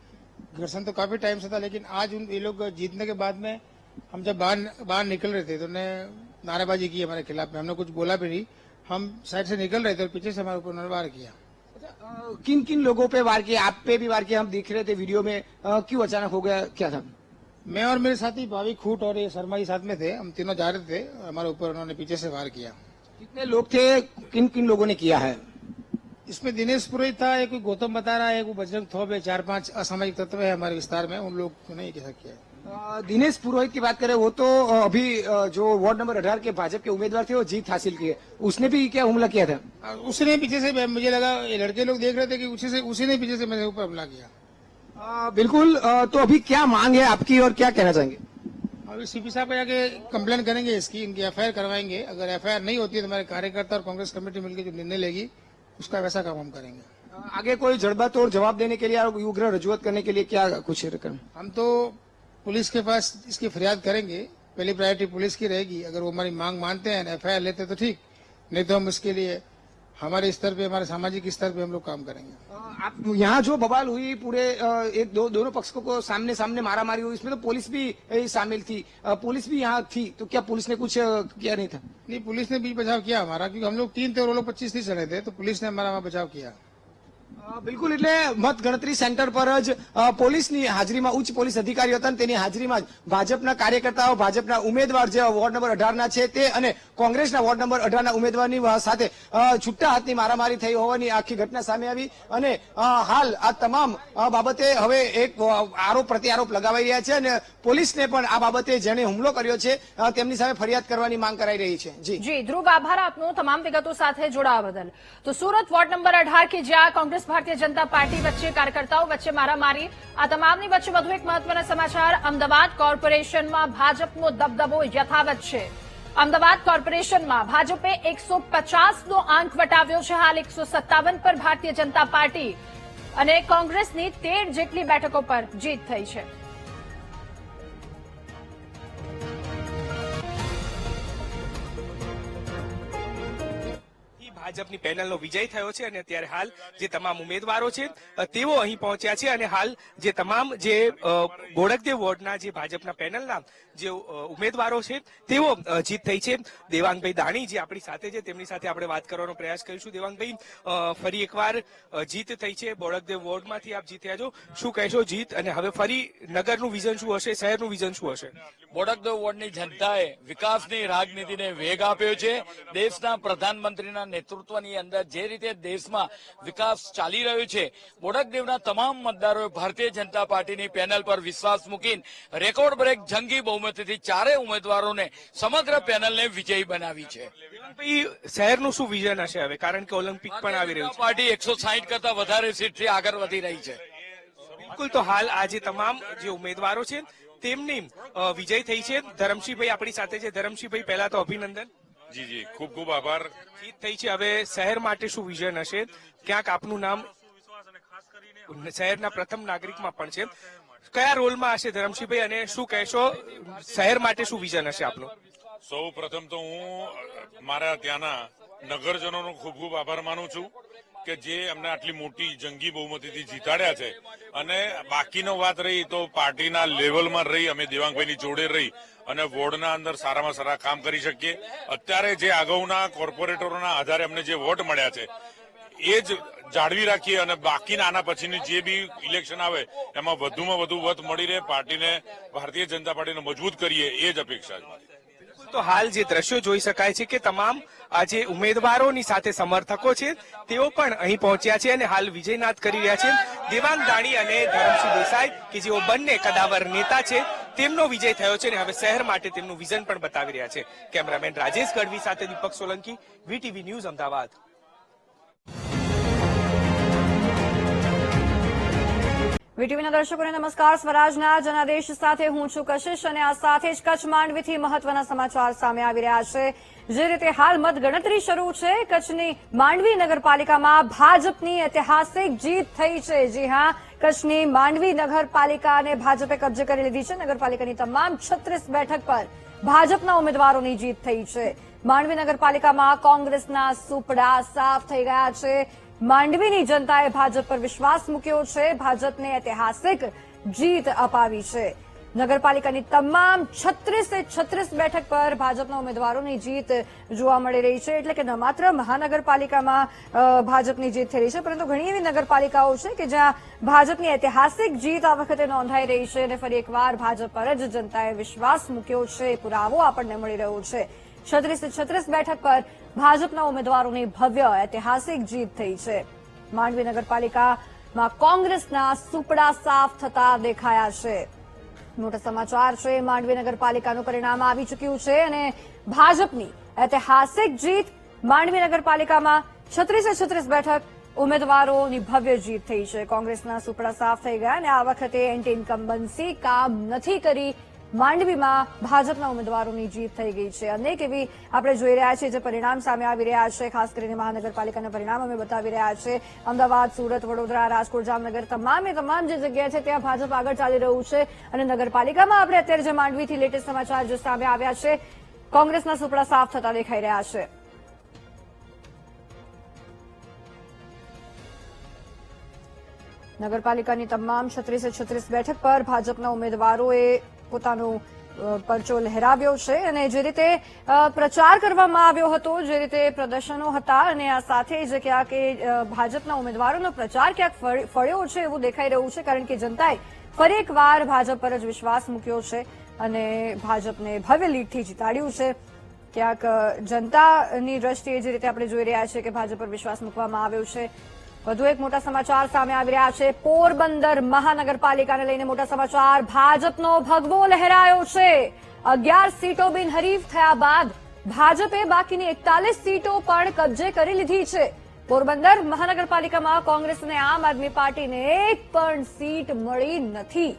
घर्षण तो काफी टाइम से था, लेकिन आज ये लोग जीतने के बाद में हम जब बाहर निकल रहे थे तो उन्होंने नारेबाजी की हमारे खिलाफ में. हमने कुछ बोला भी नहीं. हम साइड से निकल रहे थे और पीछे से हमारे ऊपर उन्होंने वार किया. किन किन लोगों पे वार किया? आप पे भी वार किया, हम देख रहे थे वीडियो में. क्यों अचानक हो गया, क्या था? मैं और मेरे साथी भावी खूट और ये शर्मा जी साथ में थे. हम तीनों जा रहे थे, हमारे ऊपर उन्होंने पीछे से वार किया. कितने लोग थे, किन किन लोगों ने किया है? इसमें दिनेश पुरोहित था, एक कोई गौतम बता रहा है, कोई बजरंग थोप है, 4-5 असामाजिक तत्व है हमारे विस्तार में. उन लोग ने कैसा किया. दिनेश पुरोहित की बात करें, वो तो अभी जो वार्ड नंबर 18 के भाजपा के उम्मीदवार थे वो जीत हासिल किए, उसने भी क्या हमला किया था? उसने पीछे से, मुझे लगा ये लड़के लोग देख रहे थे कि उसी ने पीछे से मेरे ऊपर हमला किया. बिल्कुल. तो अभी क्या मांग है आपकी और क्या कहना चाहेंगे? अभी सीपी साहब को जाके कंप्लेन करेंगे इसकी, इनकी एफआईआर करवाएंगे. अगर एफआईआर नहीं होती है तो हमारे कार्यकर्ता और कांग्रेस कमेटी मिलकर जो निर्णय लेगी उसका वैसा काम हम करेंगे. आगे कोई जड़बातोड़ जवाब देने के लिए और उग्र रजूआत करने के लिए क्या कुछ रकम? हम तो पुलिस के पास इसकी फरियाद करेंगे. पहली प्रायोरिटी पुलिस की रहेगी. अगर वो हमारी मांग मानते हैं, एफआईआर लेते तो ठीक, नहीं तो हम इसके लिए हमारे स्तर पे, हमारे सामाजिक स्तर पे हम लोग काम करेंगे. आप यहाँ जो बवाल हुई पूरे दोनों पक्षों को सामने सामने मारामारी हुई, इसमें तो पुलिस भी शामिल थी, पुलिस भी यहाँ थी, तो क्या पुलिस ने कुछ किया नहीं था? नहीं, पुलिस ने भी बचाव किया हमारा, क्योंकि हम लोग 3 थे और वो लोग 25-30 जने थे, तो पुलिस ने हमारा वहाँ बचाव किया. બિલકુલ. એટલે મતગણતરી સેન્ટર પર જ પોલીસની હાજરીમાં ઉચ્ચ પોલીસ અધિકારીઓ હતા, તેની હાજરીમાં જ ભાજપના કાર્યકર્તાઓ, ભાજપના ઉમેદવાર જે વોર્ડ નંબર 18ના છે તે અને કોંગ્રેસના વોર્ડ નંબર 18ના ઉમેદવારની સાથે છૂટા હાથની મારામારી થઈ હોવાની આખી ઘટના સામે આવી અને હાલ આ તમામ બાબતે હવે એક આરોપ પ્રત્યારોપ લગાવાઈ રહ્યા છે અને પોલીસને પણ આ બાબતે જેણે હુમલો કર્યો છે તેમની સામે ફરિયાદ કરવાની માંગ કરાઈ રહી છે. જી ધ્રુવ, આભાર આપનો તમામ વિગતો સાથે જોડાવા બદલ. તો સુરત વોર્ડ નંબર 18 કે જ્યાં કોંગ્રેસ ભારતીય જનતા પાર્ટી વચ્ચે કાર્યકર્તાઓ વચ્ચે મારામારી, આ તમામની વચ્ચે વધુ એક મહત્વના સમાચાર. અમદાવાદ કોર્પોરેશનમાં ભાજપનો દબદબો યથાવત છે. અમદાવાદ કોર્પોરેશનમાં ભાજપે 150નો આંક વટાવ્યો છે. હાલ 157 પર ભારતીય જનતા પાર્ટી અને કોંગ્રેસની 13 જેટલી બેઠકો પર જીત થઈ છે. ભાજપની પેનલનો વિજય થયો છે અને અત્યારે હાલ જે તમામ ઉમેદવારો છે તેઓ અહીં પહોંચ્યા છે અને હાલ જે તમામ જે બોડકદેવ વોર્ડના જે ભાજપના પેનલના જે ઉમેદવારો છે તેઓ જીત થઈ છે. દેવાંગભાઈ દાણી જે આપણી સાથે છે તેમની સાથે આપણે વાત કરવાનો પ્રયાસ કરીશું. દેવાંગભાઈ, ફરી એકવાર જીત થઈ છે, બોડકદેવ વોર્ડમાંથી આપ જીત્યા છો, શું કહેશો જીત અને હવે ફરી નગરનું વિઝન શું હશે, શહેરનું વિઝન શું હશે? બોડકદેવ વોર્ડની જનતાએ વિકાસની રાજનીતિને વેગ આપ્યો છે. દેશના પ્રધાનમંત્રીના નેતૃત્વની અંદર જે રીતે દેશમાં વિકાસ ચાલી રહ્યો છે, બોડકદેવના તમામ મતદારોએ ભારતીય જનતા પાર્ટીની પેનલ પર વિશ્વાસ મૂકીને રેકોર્ડ બ્રેક જંગી બહુમતીથી ચારેય ઉમેદવારોને સમગ્ર પેનલને વિજયી બનાવી છે. શહેરનું શું વિઝન હશે હવે, કારણ કે ઓલિમ્પિક પણ આવી રહ્યું છે? પાર્ટી 160 કરતા વધારે સીટથી આગળ વધી રહી છે. બિલકુલ. તો હાલ આજે તમામ જે ઉમેદવારો છે તેમની વિજય થઈ છે. ધરમસિંહભાઈ આપણી સાથે છે. ધરમસિંહભાઈ, પહેલા તો અભિનંદન. જી ખૂબ ખૂબ આભાર. જીત થઈ છે, હવે શહેર માટે શું વિઝન હશે? ક્યાંક આપનું નામ શહેરના પ્રથમ નાગરિકમાં પણ છે, કયા રોલમાં હશે ધરમસિંહભાઈ અને શું કહેશો, શહેર માટે શું વિઝન હશે આપનું? સૌ પ્રથમ તો હું મારા ત્યાંના નગરજનોનો ખૂબ ખૂબ આભાર માનું છું કે જે અમને આટલી મોટી જંગી બહુમતીથી જીતાડ્યા છે. અને બાકીનો વાત રહી તો પાર્ટીના લેવલમાં રહી અમે દેવાંગભાઈની જોડે રહી અને વોર્ડના અંદર સારામાં સારા કામ કરી શકીએ. અત્યારે જે અગાઉના કોર્પોરેટરોના આધારે અમને જે વોટ મળ્યા છે એ જ જાળવી રાખીએ અને બાકીના આના પછીની જે બી ઇલેક્શન આવે એમાં વધુમાં વધુ મત મળી રહે, પાર્ટીને ભારતીય જનતા પાર્ટીને મજબૂત કરીએ એ જ અપેક્ષા છે મારી. તો હાલ જે દ્રશ્યો જોઈ શકાય છે કે તમામ આ જે ઉમેદવારોની સાથે સમર્થકો છે તેઓ પણ અહીં પહોંચ્યા છે અને હાલ વિજયનાથ કરી રહ્યા છે. દેવાંગ દાણી અને ધરમસિંહ દેસાઈ કે જેઓ બંને કદાવર નેતા છે તેમનો વિજય થયો છે અને હવે શહેર માટે તેમનું વિઝન પણ બતાવી રહ્યા છે. કેમેરામેન રાજેશ ગઢવી સાથે દીપક સોલંકી, વીટીવી ન્યૂઝ, અમદાવાદ. વીટીવીના દર્શકોને નમસ્કાર. સ્વરાજના જનાદેશ સાથે હું છું કશિશ અને આ સાથે જ કચ્છ માંડવીથી મહત્વના સમાચાર સામે આવી રહ્યા છે. જે રીતે હાલ મતગણતરી શરૂ છે, કચ્છની માંડવી નગરપાલિકામાં ભાજપની ઐતિહાસિક જીત થઈ છે. જી હા, કચ્છની માંડવી નગરપાલિકાને ભાજપે કબજે કરી લીધી છે. નગરપાલિકાની તમામ 36 બેઠક પર ભાજપના ઉમેદવારોની જીત થઈ છે. માંડવી નગરપાલિકામાં કોંગ્રેસના સુપડા સાફ થઈ ગયા છે. માંડવીની જનતાએ ભાજપ પર વિશ્વાસ મૂક્યો છે. ભાજપને ઐતિહાસિક જીત અપાવી છે. નગરપાલિકાની તમામ 36 બેઠક પર ભાજપના ઉમેદવારોની જીત જોવા મળી રહી છે. એટલે કે ન માત્ર મહાનગરપાલિકામાં ભાજપની જીત થઈ રહી છે, પરંતુ ઘણી એવી નગરપાલિકાઓ છે કે જ્યાં ભાજપની ઐતિહાસિક જીત આ વખતે નોંધાઈ રહી છે અને ફરી એકવાર ભાજપ પર જ જનતાએ વિશ્વાસ મૂક્યો છે. પુરાવો આપણને મળી રહ્યો છે. 36 બેઠક પર ભાજપના ઉમેદવારોની ભવ્ય ઐતિહાસિક જીત થઈ છે. માંડવી નગરપાલિકામાં કોંગ્રેસના સુપડા સાફ થતા દેખાયા છે. મોટા સમાચાર છે. માંડવી નગરપાલિકાનું પરિણામ આવી ચૂક્યું છે અને ભાજપની ઐતિહાસિક જીત. માંડવી નગરપાલિકામાં 36 બેઠક ઉમેદવારોની ભવ્ય જીત થઈ છે. કોંગ્રેસના સુપડા સાફ થઈ ગયા અને આ વખતે એન્ટી ઇન્કમ્બન્સી કામ નથી કરી. માંડવીમાં ભાજપના ઉમેદવારોની જીત થઈ ગઈ છે. અનેક એવી આપણે જોઈ રહ્યા છીએ જે પરિણામ સામે આવી રહ્યા છે. ખાસ કરીને મહાનગરપાલિકાના પરિણામ અમે બતાવી રહ્યા છે. અમદાવાદ, સુરત, વડોદરા, રાજકોટ, જામનગર તમામ જે જગ્યા છે ત્યાં ભાજપ આગળ ચાલી રહ્યું છે. અને નગરપાલિકામાં આપણે અત્યારે જે માંડવીથી લેટેસ્ટ સમાચાર જે સામે આવ્યા છે, કોંગ્રેસના સુપડા સાફ થતા દેખાઈ રહ્યા છે. નગરપાલિકાની તમામ 36 બેઠક પર ભાજપના ઉમેદવારોએ પોતાનો પરચો લહેરાવ્યો છે અને જે રીતે પ્રચાર કરવામાં આવ્યો હતો, જે રીતે પ્રદર્શનો હતા અને આ સાથે જ ક્યાંક ભાજપના ઉમેદવારોનો પ્રચાર ક્યાંક ફળ્યો છે એવું દેખાઈ રહ્યું છે. કારણ કે જનતાએ ફરી એકવાર ભાજપ પર જ વિશ્વાસ મૂક્યો છે અને ભાજપને ભવ્ય લીડથી જીતાડ્યું છે. ક્યાંક જનતાની દ્રષ્ટિએ જે રીતે આપણે જોઈ રહ્યા છીએ કે ભાજપ પર વિશ્વાસ મૂકવામાં આવ્યો છે. વધુ એક મોટા સમાચાર સામે આવી રહ્યા છે. પોરબંદર મહાનગરપાલિકાને લઈને મોટા સમાચાર. ભાજપનો ભગવો લહેરાયો છે. 11 સીટો બિનહરીફ થયા બાદ ભાજપે બાકીની 41 સીટો પણ કબજે કરી લીધી છે. પોરબંદર મહાનગરપાલિકામાં કોંગ્રેસ અને આમ આદમી પાર્ટીને એક પણ સીટ મળી નથી.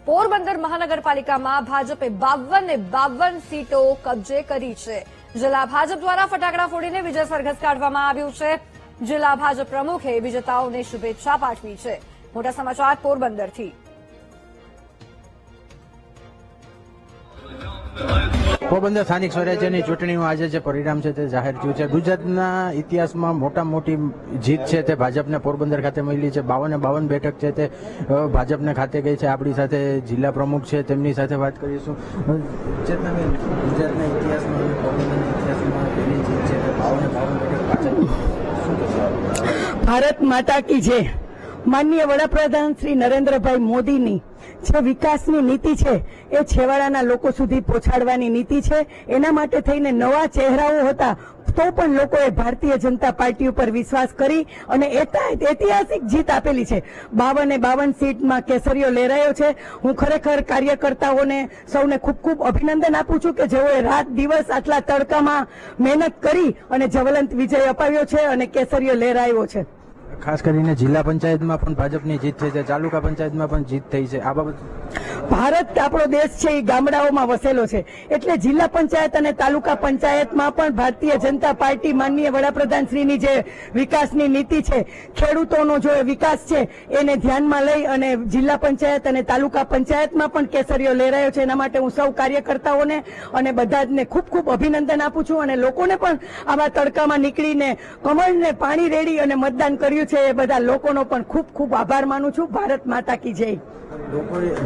પોરબંદર મહાનગરપાલિકામાં ભાજપે 52 સીટો કબજે કરી છે. જિલ્લા ભાજપ દ્વારા ફટાકડા ફોડીને વિજય સરઘસ કાઢવામાં આવ્યું છે. જિલ્લા ભાજપ પ્રમુખે વિજેતાઓને શુભેચ્છા પાઠવી છે. મોટા સમાચાર પોરબંદરથી. પોરબંદર સ્થાનિક સ્વરાજ્યની ચૂંટણીનું આજે જે પરિણામ છે તે જાહેર થયું છે. ગુજરાતના ઇતિહાસમાં મોટામાં મોટી જીત છે તે ભાજપને પોરબંદર ખાતે મળી છે. 52 બેઠક છે તે ભાજપને ખાતે ગઈ છે. આપણી સાથે જિલ્લા પ્રમુખ છે, તેમની સાથે વાત કરીશું. ગુજરાતના ઇતિહાસમાં પોરબંદરના ઇતિહાસમાં પહેલી જીત છે તે 52 બેઠક ભાજપ. ભારત માતા કી જય. માનનીય વડાપ્રધાન શ્રી નરેન્દ્રભાઈ મોદીની જે વિકાસની નીતિ છે એ છેવાડાના લોકો સુધી પહોંચાડવાની નીતિ છે. એના માટે થઈને નવા ચહેરાઓ હતા તો પણ લોકોએ ભારતીય જનતા પાર્ટી ઉપર વિશ્વાસ કરી અને ઐતિહાસિક જીત આપેલી છે. 52 સીટમાં કેસરીઓ લહેરાયો છે. હું ખરેખર કાર્યકર્તાઓને સૌને ખૂબ ખૂબ અભિનંદન આપું છું કે જેઓએ રાત દિવસ આટલા તડકામાં મહેનત કરી અને જ્વલંત વિજય અપાવ્યો છે અને કેસરીઓ લહેરાયો છે. ખાસ કરીને જિલ્લા પંચાયતમાં પણ ભાજપની જીત થઈ છે. તાલુકા પંચાયતમાં પણ જીત થઈ છે. આ બાબત ભારત આપણો દેશ છે એ ગામડાઓમાં વસેલો છે એટલે જિલ્લા પંચાયત અને તાલુકા પંચાયતમાં પણ ભારતીય જનતા પાર્ટી માનનીય વડાપ્રધાન શ્રીની જે વિકાસની નીતિ છે, ખેડૂતોનો જો વિકાસ છે એને ધ્યાનમાં લઈ અને જિલ્લા પંચાયત અને તાલુકા પંચાયતમાં પણ કેસરીઓ લહેરાયો છે. એના માટે હું સૌ કાર્યકર્તાઓને અને બધા જને ખૂબ ખૂબ અભિનંદન આપું છું અને લોકોને પણ આવા તડકામાં નીકળીને કમળને પાણી રેડી અને મતદાન કર્યું છે એ બધા લોકોનો પણ ખૂબ ખૂબ આભાર માનું છું. ભારત માતા કી જય.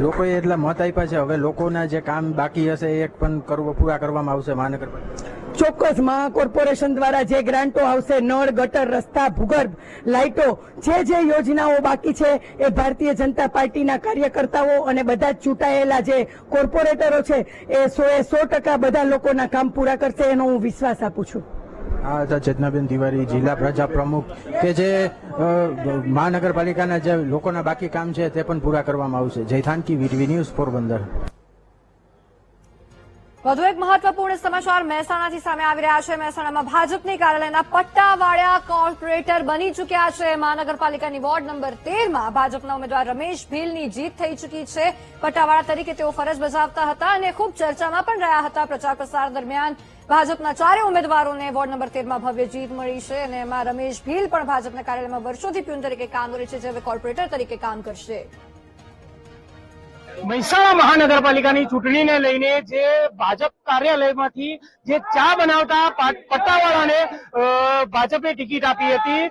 લોકોએ એટલા મત આપ્યા છે. હવે લોકોના જે કામ બાકી હશે એ પણ પૂરા કરવામાં આવશે મહાનગરપાલિકા. ચોક્કસ મહાકોર્પોરેશન દ્વારા જે ગ્રાન્ટો આવશે, નળ, ગટર, રસ્તા, ભૂગર્ભ, લાઇટો, જે યોજનાઓ બાકી છે એ ભારતીય જનતા પાર્ટીના કાર્યકર્તાઓ અને બધા જ ચૂંટાયેલા જે કોર્પોરેટરો છે એ 100% બધા લોકોના કામ પૂરા કરશે એનો હું વિશ્વાસ આપું છું. આ હતા ચેતનાબેન તિવારી, જિલ્લા પ્રજા પ્રમુખ, કે જે મહાનગરપાલિકાના જે લોકોના બાકી કામ છે તે પણ પૂરા કરવામાં આવશે. જય થાનકી, વીટીવી ન્યૂઝ, પોરબંદર. વધુ એક મહત્વપૂર્ણ સમાચાર મહેસાણાથી સામે આવી રહ્યા છે. મહેસાણામાં ભાજપની કાર્યાલયના પટ્ટાવાળા કોર્પોરેટર બની ચૂક્યા છે. મહાનગરપાલિકાની વોર્ડ નંબર 13માં ભાજપના ઉમેદવાર રમેશ ભીલની જીત થઈ ચૂકી છે. પટ્ટાવાળા તરીકે તેઓ ફરજ બજાવતા હતા અને ખૂબ ચર્ચામાં પણ રહ્યા હતા. પ્રચાર પ્રસાર દરમિયાન ભાજપના 4 ઉમેદવારોને વોર્ડ નંબર 13માં ભવ્ય જીત મળી છે અને એમાં રમેશ ભીલ પણ ભાજપના કાર્યાલયમાં વર્ષોથી પ્યુન તરીકે કામ કરે છે, જે હવે કોર્પોરેટર તરીકે કામ કરશે. મહેસાણા મહાનગરપાલિકાની ચૂંટણીને લઈને જે ભાજપ કાર્યાલયમાંથી જે ચા બનાવતા પટ્ટાવાળાને ભાજપે ટિકિટ આપી હતી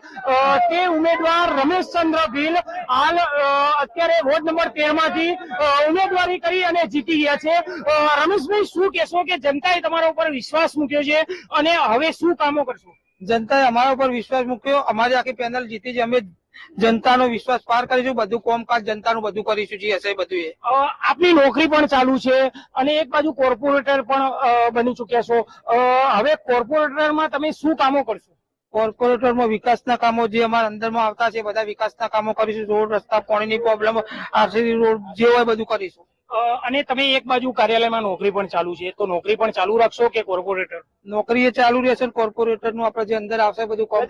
તે ઉમેદવાર રમેશચંદ્ર ભીલ હાલ અત્યારે વોર્ડ નંબર 13 માંથી ઉમેદવારી કરી અને જીતી ગયા છે. રમેશભાઈ, શું કહેશો કે જનતાએ તમારા ઉપર વિશ્વાસ મૂક્યો છે અને હવે શું કામો કરશો? જનતાએ અમારા ઉપર વિશ્વાસ મૂક્યો, અમારી આખી પેનલ જીતી છે. અમે જનતાનો વિશ્વાસ પાર કરીશું, બધું કોમકાજ જનતાનું બધું કરીશું. જે હશે બધું. આપની નોકરી પણ ચાલુ છે અને એક બાજુ કોર્પોરેટર પણ બની ચૂક્યા છો. હવે કોર્પોરેટરમાં તમે શું કામો કરશો? કોર્પોરેટરમાં વિકાસના કામો જે અમારા અંદરમાં આવતા છે બધા વિકાસના કામો કરીશું. રોડ, રસ્તા, પાણીની પ્રોબ્લેમ, આરસીસી રોડ જે હોય બધું કરીશું. અને તમે એક બાજુ કાર્યાલયમાં નોકરી પણ ચાલુ છે, તો નોકરી પણ ચાલુ રાખશો કે કોર્પોરેટર? નોકરી એ ચાલુ રહેશે. કોર્પોરેટર નું આપણે જે અંદર આવશે બધું કોમ.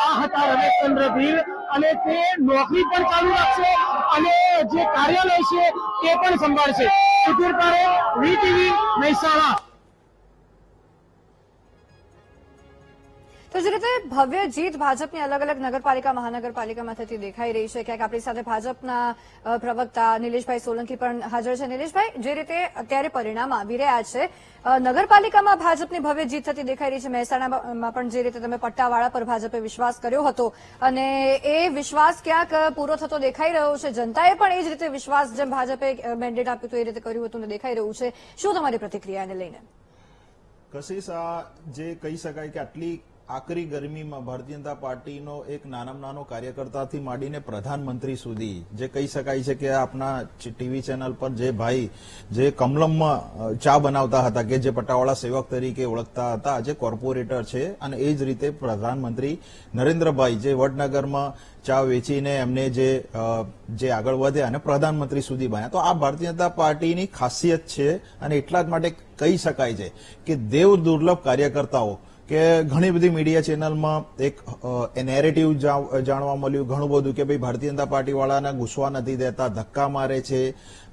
આ હતા રમેશચંદ્ર ભીલ અને તે નોકરી પણ ચાલુ રાખશે અને જે કાર્યાલય છે તે પણ સંભાળશે. સુધીર પારેખ, વીટીવી, મહેસાણા. તો જે રીતે ભવ્ય જીત ભાજપની અલગ અલગ નગરપાલિકા મહાનગરપાલિકામાં થતી દેખાઈ રહી છે, ક્યાંક આપણી સાથે ભાજપના પ્રવક્તા નિલેશભાઈ સોલંકી પણ હાજર છે. નિલેશભાઈ, જે રીતે અત્યારે પરિણામ આવી રહ્યા છે, નગરપાલિકામાં ભાજપની ભવ્ય જીત થતી દેખાઈ રહી છે. મહેસાણામાં પણ જે રીતે તમે પટ્ટાવાળા પર ભાજપે વિશ્વાસ કર્યો હતો અને એ વિશ્વાસ ક્યાંક પૂરો થતો દેખાઈ રહ્યો છે. જનતાએ પણ એ જ રીતે વિશ્વાસ જેમ ભાજપે મેન્ડેટ આપ્યું હતું એ રીતે કર્યું હતું ને દેખાઈ રહ્યું છે. શું તમારી પ્રતિક્રિયા એને લઈને? કશિશ, આ જે કહી શકાય કે આટલી આકરી ગરમીમાં ભારતીય જનતા પાર્ટીનો એક નાનામાં નાનો કાર્યકર્તાથી માંડીને પ્રધાનમંત્રી સુધી જે કહી શકાય છે કે આપણા ટીવી ચેનલ પર જે ભાઈ જે કમલમમાં ચા બનાવતા હતા, કે જે પટ્ટાવાળા સેવક તરીકે ઓળખતા હતા, આજે કોર્પોરેટર છે. અને એ જ રીતે પ્રધાનમંત્રી નરેન્દ્રભાઈ જે વડનગરમાં ચા વેચીને એમને જે આગળ વધ્યા અને પ્રધાનમંત્રી સુધી બન્યા. તો આ ભારતીય જનતા પાર્ટીની ખાસિયત છે અને એટલા જ માટે કહી શકાય છે કે દેવ દુર્લભ કાર્યકર્તાઓ, કે ઘણી બધી મીડિયા ચેનલમાં એક નેરેટિવ જાણવા મળ્યું ઘણું બધું કે ભાઈ ભારતીય જનતા પાર્ટી વાળાને ઘૂસવા નથી દેતા, ધક્કા મારે છે.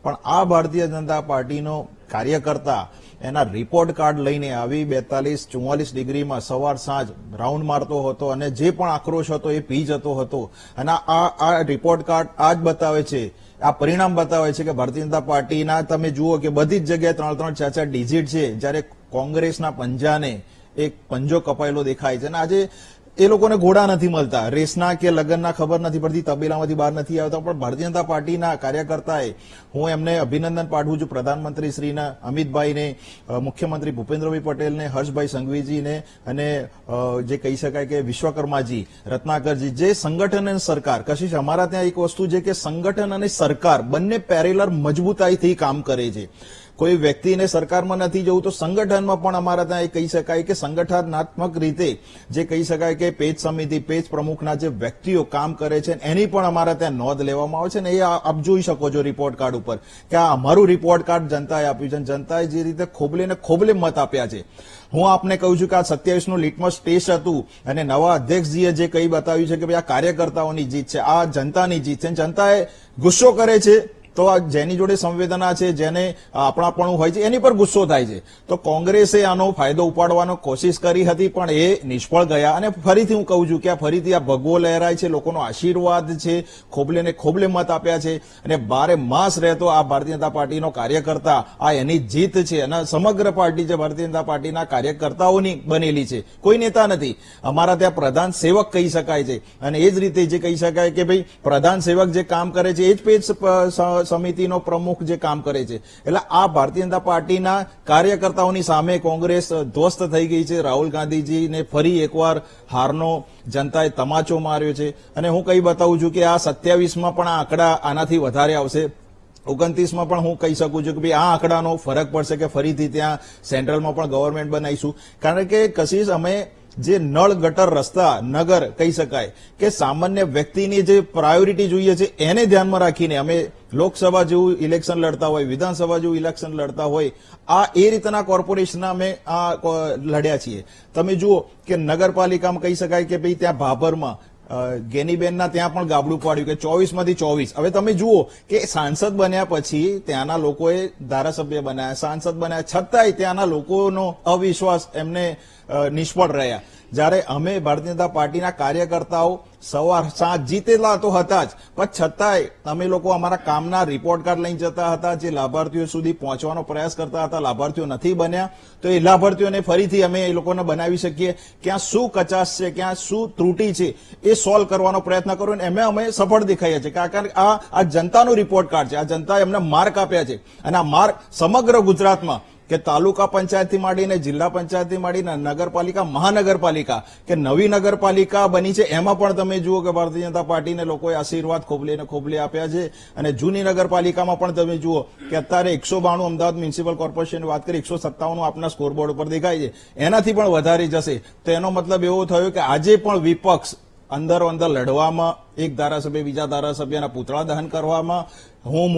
પણ આ ભારતીય જનતા પાર્ટીનો કાર્યકર્તા એના રિપોર્ટ કાર્ડ લઈને આવી 42-44 ડિગ્રીમાં સવાર સાંજ રાઉન્ડ મારતો હતો અને જે પણ આક્રોશ હતો એ પી જતો હતો. અને આ રિપોર્ટ કાર્ડ આ જ બતાવે છે, આ પરિણામ બતાવે છે કે ભારતીય જનતા પાર્ટીના તમે જુઓ કે બધી જ જગ્યાએ 3-3, 4-4 ડિજિટ છે, જ્યારે કોંગ્રેસના પંજાને એક પંજો કપાયેલો દેખાય છે. અને આજે એ લોકોને ઘોડા નથી મળતા, રેસના કે લગ્નના ખબર નથી પડતી, તબેલામાંથી બહાર નથી આવતા. પણ ભારતીય જનતા પાર્ટીના કાર્યકર્તાએ, હું એમને અભિનંદન પાઠવું છું, પ્રધાનમંત્રી શ્રીના અમિતભાઈને, મુખ્યમંત્રી ભૂપેન્દ્રભાઈ પટેલને, હર્ષભાઈ સંઘવીજીને અને જે કહી શકાય કે વિશ્વકર્માજી, રત્નાકરજી, જે સંગઠન અને સરકાર. કશિશ, અમારા ત્યાં એક વસ્તુ છે કે સંગઠન અને સરકાર બંને પેરેલર મજબૂતાઈથી કામ કરે છે. કોઈ વ્યક્તિને સરકારમાં નથી જવું તો સંગઠનમાં પણ અમારા ત્યાં એ કહી શકાય કે સંગઠનાત્મક રીતે જે કહી શકાય કે પેજ સમિતિ, પેજ પ્રમુખના જે વ્યક્તિઓ કામ કરે છે એની પણ અમારા ત્યાં નોંધ લેવામાં આવે છે. ને એ આપ જોઈ શકો છો રિપોર્ટ કાર્ડ ઉપર કે આ અમારું રિપોર્ટ કાર્ડ જનતાએ આપ્યું છે. જનતાએ જે રીતે ખોબલે ને ખોબલે મત આપ્યા છે. હું આપને કહું છું કે આ 27નું લિટમસ ટેસ્ટ હતું અને નવા અધ્યક્ષજીએ જે કહી બતાવ્યું છે કે ભાઈ આ કાર્યકર્તાઓની જીત છે, આ જનતાની જીત છે. જનતાએ ગુસ્સો કરે છે તો આ જેની જોડે સંવેદના છે, જેને આપણાપણું હોય છે, એની પર ગુસ્સો થાય છે. તો કોંગ્રેસે આનો ફાયદો ઉપાડવાનો કોશિશ કરી હતી પણ એ નિષ્ફળ ગયા. અને ફરીથી હું કહું છું કે ફરીથી આ ભગવો લહેરાય છે, લોકોનો આશીર્વાદ છે, ખોબલે ને ખોબલે મત આપ્યા છે અને બારે માસ રહેતો આ ભારતીય જનતા પાર્ટીનો કાર્યકર્તા, આ એની જીત છે. અને સમગ્ર પાર્ટી જે ભારતીય જનતા પાર્ટીના કાર્યકર્તાઓની બનેલી છે, કોઈ નેતા નથી. અમારા ત્યાં પ્રધાન સેવક કહી શકાય છે અને એ જ રીતે જે કહી શકાય કે ભાઈ પ્રધાન સેવક જે કામ કરે છે એ જ પેજ સમિતિનો પ્રમુખ જે કામ કરે છે. એટલે આ ભારતીય જનતા પાર્ટીના કાર્યકર્તાઓની સામે કોંગ્રેસ ધ્વસ્ત થઈ ગઈ છે. રાહુલ ગાંધીજીને ફરી એકવાર હારનો જનતાએ તમાચો માર્યો છે. અને હું કઈ બતાવું છું કે આ 27માં પણ આ આંકડા આનાથી વધારે આવશે. 29માં પણ હું કહી શકું છું કે ભાઈ આ આંકડાનો ફરક પડશે કે ફરીથી ત્યાં સેન્ટ્રલમાં પણ ગવર્મેન્ટ બનાવીશું. કારણ કે કશીશ અમે જે નળ ગટર રસ્તા નગર કહી શકાય કે સામાન્ય વ્યક્તિની જે પ્રાયોરિટી જોઈએ છે એને ધ્યાનમાં રાખીને અમે લોકસભા જેવું ઇલેક્શન લડતા હોય, વિધાનસભા જેવું ઇલેક્શન લડતા હોય, આ એ રીતના કોર્પોરેશનના અમે આ લડ્યા છીએ. તમે જુઓ કે નગરપાલિકામાં કહી શકાય કે ભાઈ ત્યાં ભાભરમાં ગેનીબેનના ત્યાં પણ ગાબડું પાડ્યું કે 24માંથી 24. હવે તમે જુઓ કે સાંસદ બન્યા પછી ત્યાંના લોકોએ ધારાસભ્ય બનાવ્યા, સાંસદ બનાવ્યા, છતાંય ત્યાંના લોકોનો અવિશ્વાસ એમને નિષ્ફળ રહ્યા. જ્યારે અમે ભારતીય જનતા પાર્ટીના કાર્યકર્તાઓ સવાર સાંજ જીતેલા તો હતા જ, પણ છતાંય અમે લોકો અમારા કામના રિપોર્ટ કાર્ડ લઈને જતા હતા, જે લાભાર્થીઓ સુધી પહોંચવાનો પ્રયાસ કરતા હતા. લાભાર્થીઓ નથી બન્યા તો એ લાભાર્થીઓને ફરીથી અમે એ લોકોને બનાવી શકીએ. ક્યાં શું કચાશ છે, ક્યાં શું ત્રુટી છે એ સોલ્વ કરવાનો પ્રયત્ન કરો ને એમાં અમે સફળ દેખાઈએ છીએ. કારણ કે આ જનતાનો રિપોર્ટ કાર્ડ છે. આ જનતાએ અમને માર્ક આપ્યા છે અને આ માર્ક સમગ્ર ગુજરાતમાં કે તાલુકા પંચાયતથી માંડીને જિલ્લા પંચાયતથી માંડીને નગરપાલિકા, મહાનગરપાલિકા કે નવી નગરપાલિકા બની છે એમાં પણ તમે જુઓ કે ભારતીય જનતા પાર્ટીને લોકોએ આશીર્વાદ ખોબલે આપ્યા છે. અને જૂની નગરપાલિકામાં પણ તમે જુઓ કે અત્યારે 192 અમદાવાદ મ્યુનિસિપલ કોર્પોરેશનની વાત કરી, 157 આપના સ્કોરબોર્ડ ઉપર દેખાય છે, એનાથી પણ વધારે જશે. તો એનો મતલબ એવો થયો કે આજે પણ વિપક્ષ અંદરો અંદર લડવામાં, એક ધારાસભ્ય બીજા ધારાસભ્યના પૂતળા દહન કરવામાં, હું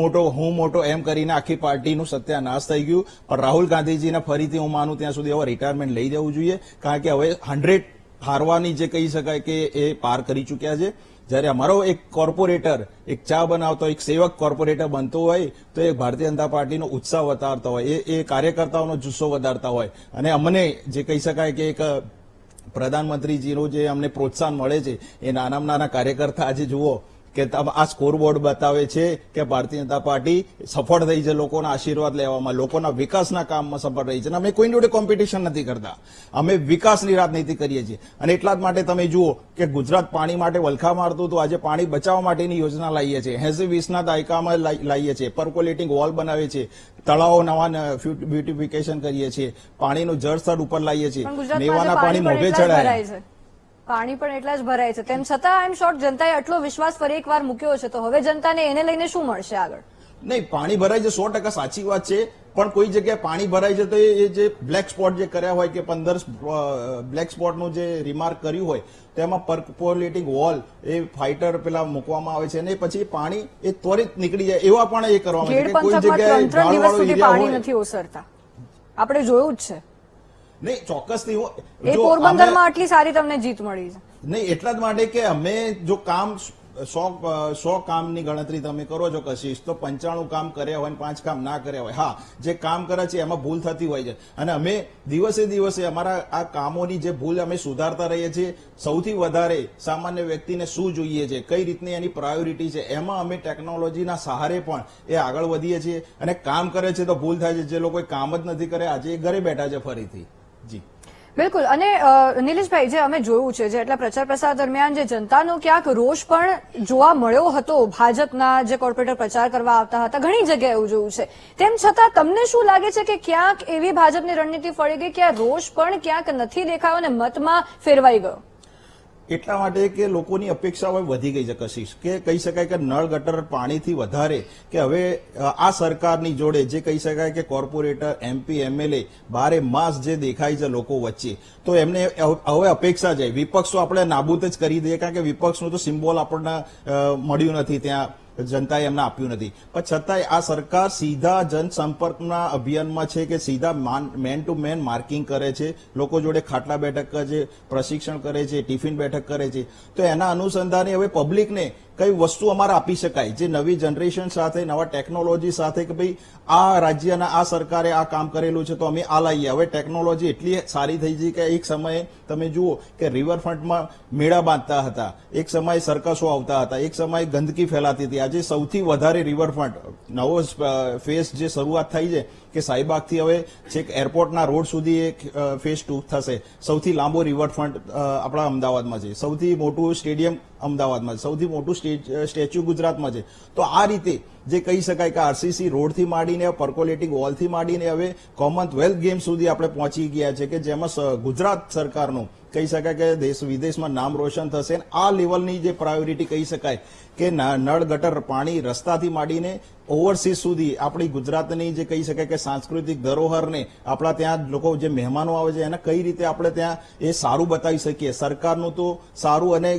મોટો એમ કરીને આખી પાર્ટીનું સત્યાનાશ થઈ ગયું. પણ રાહુલ ગાંધીજીને ફરીથી હું માનું ત્યાં સુધી હવે રિટાયરમેન્ટ લઈ જવું જોઈએ. કારણ કે હવે 100 હારવાની જે કહી શકાય કે એ પાર કરી ચૂક્યા છે. જ્યારે અમારો એક કોર્પોરેટર, એક ચા બનાવતો, એક સેવક કોર્પોરેટર બનતો હોય તો એ ભારતીય જનતા પાર્ટીનો ઉત્સાહ વધારતા હોય, એ કાર્યકર્તાઓનો જુસ્સો વધારતા હોય. અને અમને જે કહી શકાય કે એક પ્રધાનમંત્રીજીનું જે અમને પ્રોત્સાહન મળે છે એ નાના કાર્યકર્તા આજે જુઓ કે આ સ્કોરબોર્ડ બતાવે છે કે ભારતીય જનતા પાર્ટી સફળ થઈ છે લોકોના આશીર્વાદ લેવામાં, લોકોના વિકાસના કામમાં સફળ રહી છે. અને અમે કોઈની જોડે કોમ્પિટિશન નથી કરતા, અમે વિકાસની રાજનીતિ કરીએ છીએ. અને એટલા જ માટે તમે જુઓ કે ગુજરાત પાણી માટે વલખા મારતું હતું, આજે પાણી બચાવવા માટેની યોજના લાવીએ છીએ. 80-20ના દાયકામાં લાવીએ છીએ, પર્કોલેટિંગ વોલ બનાવીએ છીએ, તળાવો નવા બ્યુટિફિકેશન કરીએ છીએ, પાણીનું જળસ્તર ઉપર લાવીએ છીએ, મેવાના પાણી મોઢે ચડાય. પાણી પણ એટલા જ ભરાય છે. તેમ છતાં આઈ એમ શ્યોર જનતાએ આટલો વિશ્વાસ ફરી એકવાર મૂક્યો છે, તો હવે જનતાને એને લઈને શું મળશે આગળ? નહીં, પાણી ભરાય છે 100% સાચી વાત છે. પણ કોઈ જગ્યાએ પાણી ભરાય છે તો એ જે બ્લેક સ્પોટ જે કર્યા હોય કે 15 બ્લેક સ્પોટનું જે રિમાર્ક કર્યું હોય તેમાં પર્કોલેટિંગ વોલ એ ફાઇટર પેલા મૂકવામાં આવે છે અને પછી પાણી એ ત્વરિત નીકળી જાય એવા પણ એ કરવામાં આવે છે. કોઈ જગ્યાએ 3 દિવસ સુધી પાણી નથી ઓસરતા, આપણે જોયું જ છે. નહીં, ચોક્કસથી એ પોરબંદરમાં આટલી સારી તમને જીત મળી છે. નહીં, એટલા જ માટે કે અમે જો કામ 100 કામની ગણતરી તમે કરો છો કશીશ, તો 95 કામ કર્યા હોય અને 5 કામ ના કર્યા હોય. હા, જે કામ કરે છે એમાં ભૂલ થતી હોય છે અને અમે દિવસે અમારા આ કામોની જે ભૂલ અમે સુધારતા રહીએ છીએ. સૌથી વધારે સામાન્ય વ્યક્તિને શું જોઈએ છે, કઈ રીતની એની પ્રાયોરિટી છે, એમાં અમે ટેકનોલોજીના સહારે પણ એ આગળ વધીએ છીએ. અને કામ કરે છે તો ભૂલ થાય છે, જે લોકો કામ જ નથી કરે આજે ઘરે બેઠા છે ફરીથી. જી બિલકુલ. અને નિલેશભાઈ, જે અમે જોયું છે જે એટલા પ્રચાર પ્રસાર દરમિયાન જે જનતાનો ક્યાંક રોષ પણ જોવા મળ્યો હતો, ભાજપના જે કોર્પોરેટર પ્રચાર કરવા આવતા હતા, ઘણી જગ્યાએ એવું જોયું છે. તેમ છતાં તમને શું લાગે છે કે ક્યાંક એવી ભાજપની રણનીતિ ફળી ગઈ કે આ રોષ પણ ક્યાંક નથી દેખાયો અને મતમાં ફેરવાઈ ગયો? એટલા માટે કે લોકોની અપેક્ષાઓ વધી ગઈ છે કશીશ, કે કહી શકાય કે નળ ગટર પાણીથી વધારે કે હવે આ સરકારની જોડે જે કહી શકાય કે કોર્પોરેટર, MP, MLA 12 માસ જે દેખાય છે લોકો વચ્ચે, તો એમને હવે અપેક્ષા છે. વિપક્ષ તો આપણે નાબૂદ જ કરી દઈએ, કારણ કે વિપક્ષનું તો સિમ્બોલ આપણને મળ્યું નથી, ત્યાં જનતાએ એમને આપ્યું નથી. પણ છતાંય આ સરકાર સીધા જનસંપર્કના અભિયાનમાં છે કે સીધા મેન ટુ મેન માર્કિંગ કરે છે, લોકો જોડે ખાટલા બેઠક કરે છે, પ્રશિક્ષણ કરે છે, ટિફિન બેઠક કરે છે. તો એના અનુસંધાને હવે પબ્લિકને કઈ વસ્તુ અમારે આપી શકાય જે નવી જનરેશન સાથે, નવા ટેકનોલોજી સાથે, કે ભાઈ આ રાજ્યના આ સરકારે આ કામ કરેલું છે તો અમે આ લાવીએ. હવે ટેકનોલોજી એટલી સારી થઈ ગઈ કે એક સમયે તમે જુઓ કે રિવરફ્રન્ટમાં મેળા બાંધતા હતા, એક સમયે સર્કસો આવતા હતા, એક સમયે ગંદકી ફેલાતી હતી. આજે સૌથી વધારે રિવરફ્રન્ટ નવો ફેઝ જે શરૂઆત થઈ છે કે સાઈબાગથી હવે છેક એરપોર્ટના રોડ સુધી એક ફેઝ 2 થશે. સૌથી લાંબો રિવરફ્રન્ટ આપણા અમદાવાદમાં છે, સૌથી મોટું સ્ટેડિયમ અમદાવાદમાં છે, સૌથી મોટું સ્ટેચ્યુ ગુજરાતમાં છે. તો આ રીતે જે કહી શકાય કે આરસીસી રોડથી માંડીને પર્કોલેટિંગ વોલથી માંડીને હવે કોમનવેલ્થ ગેમ સુધી આપણે પહોંચી ગયા છે કે જેમાં ગુજરાત સરકારનું કહી શકાય કે દેશ વિદેશમાં નામ રોશન થશે. આ લેવલની જે પ્રાયોરિટી કહી શકાય કે નળ ગટર પાણી રસ્તાથી માંડીને ઓવરસીઝ સુધી આપણી ગુજરાતની જે કહી શકાય કે સાંસ્કૃતિક ધરોહરને આપણા ત્યાં લોકો જે મહેમાનો આવે છે એને કઈ રીતે આપણે ત્યાં એ સારું બતાવી શકીએ, સરકારનું તો સારું અને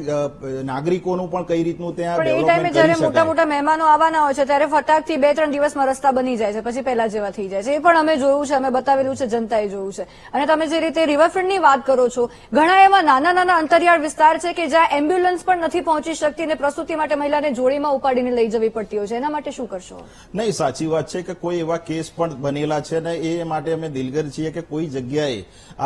નાગરિકોનું પણ કઈ રીતનું ત્યાં પણ એ ટાઈમે ડેવલપમેન્ટ જયારે કરી મોટા શકાય. મોટા મહેમાનો આવવાના હોય છે ત્યારે ફટાકથી 2-3 દિવસમાં રસ્તા બની જાય છે, પછી પહેલા જેવા થઈ જાય છે. એ પણ અમે જોયું છે, અમે બતાવેલું છે, જનતાએ જોયું છે. અને તમે જે રીતે રિવરફ્રન્ટની વાત કરો છો, ઘણા એવા નાના નાના અંતરિયાળ વિસ્તાર છે કે જ્યાં એમ્બ્યુલન્સ પણ નથી પહોંચી શકતી અને પ્રસૂતિ માટે મહિલાને જોડીમાં ઉપાડીને લઈ જવી પડતી હોય છે. એના માટે શું કરશો? નહીં, સાચી વાત છે કે કોઈ એવા કેસ પણ બનેલા છે ને એ માટે અમે દિલગીર છીએ કે કોઈ જગ્યાએ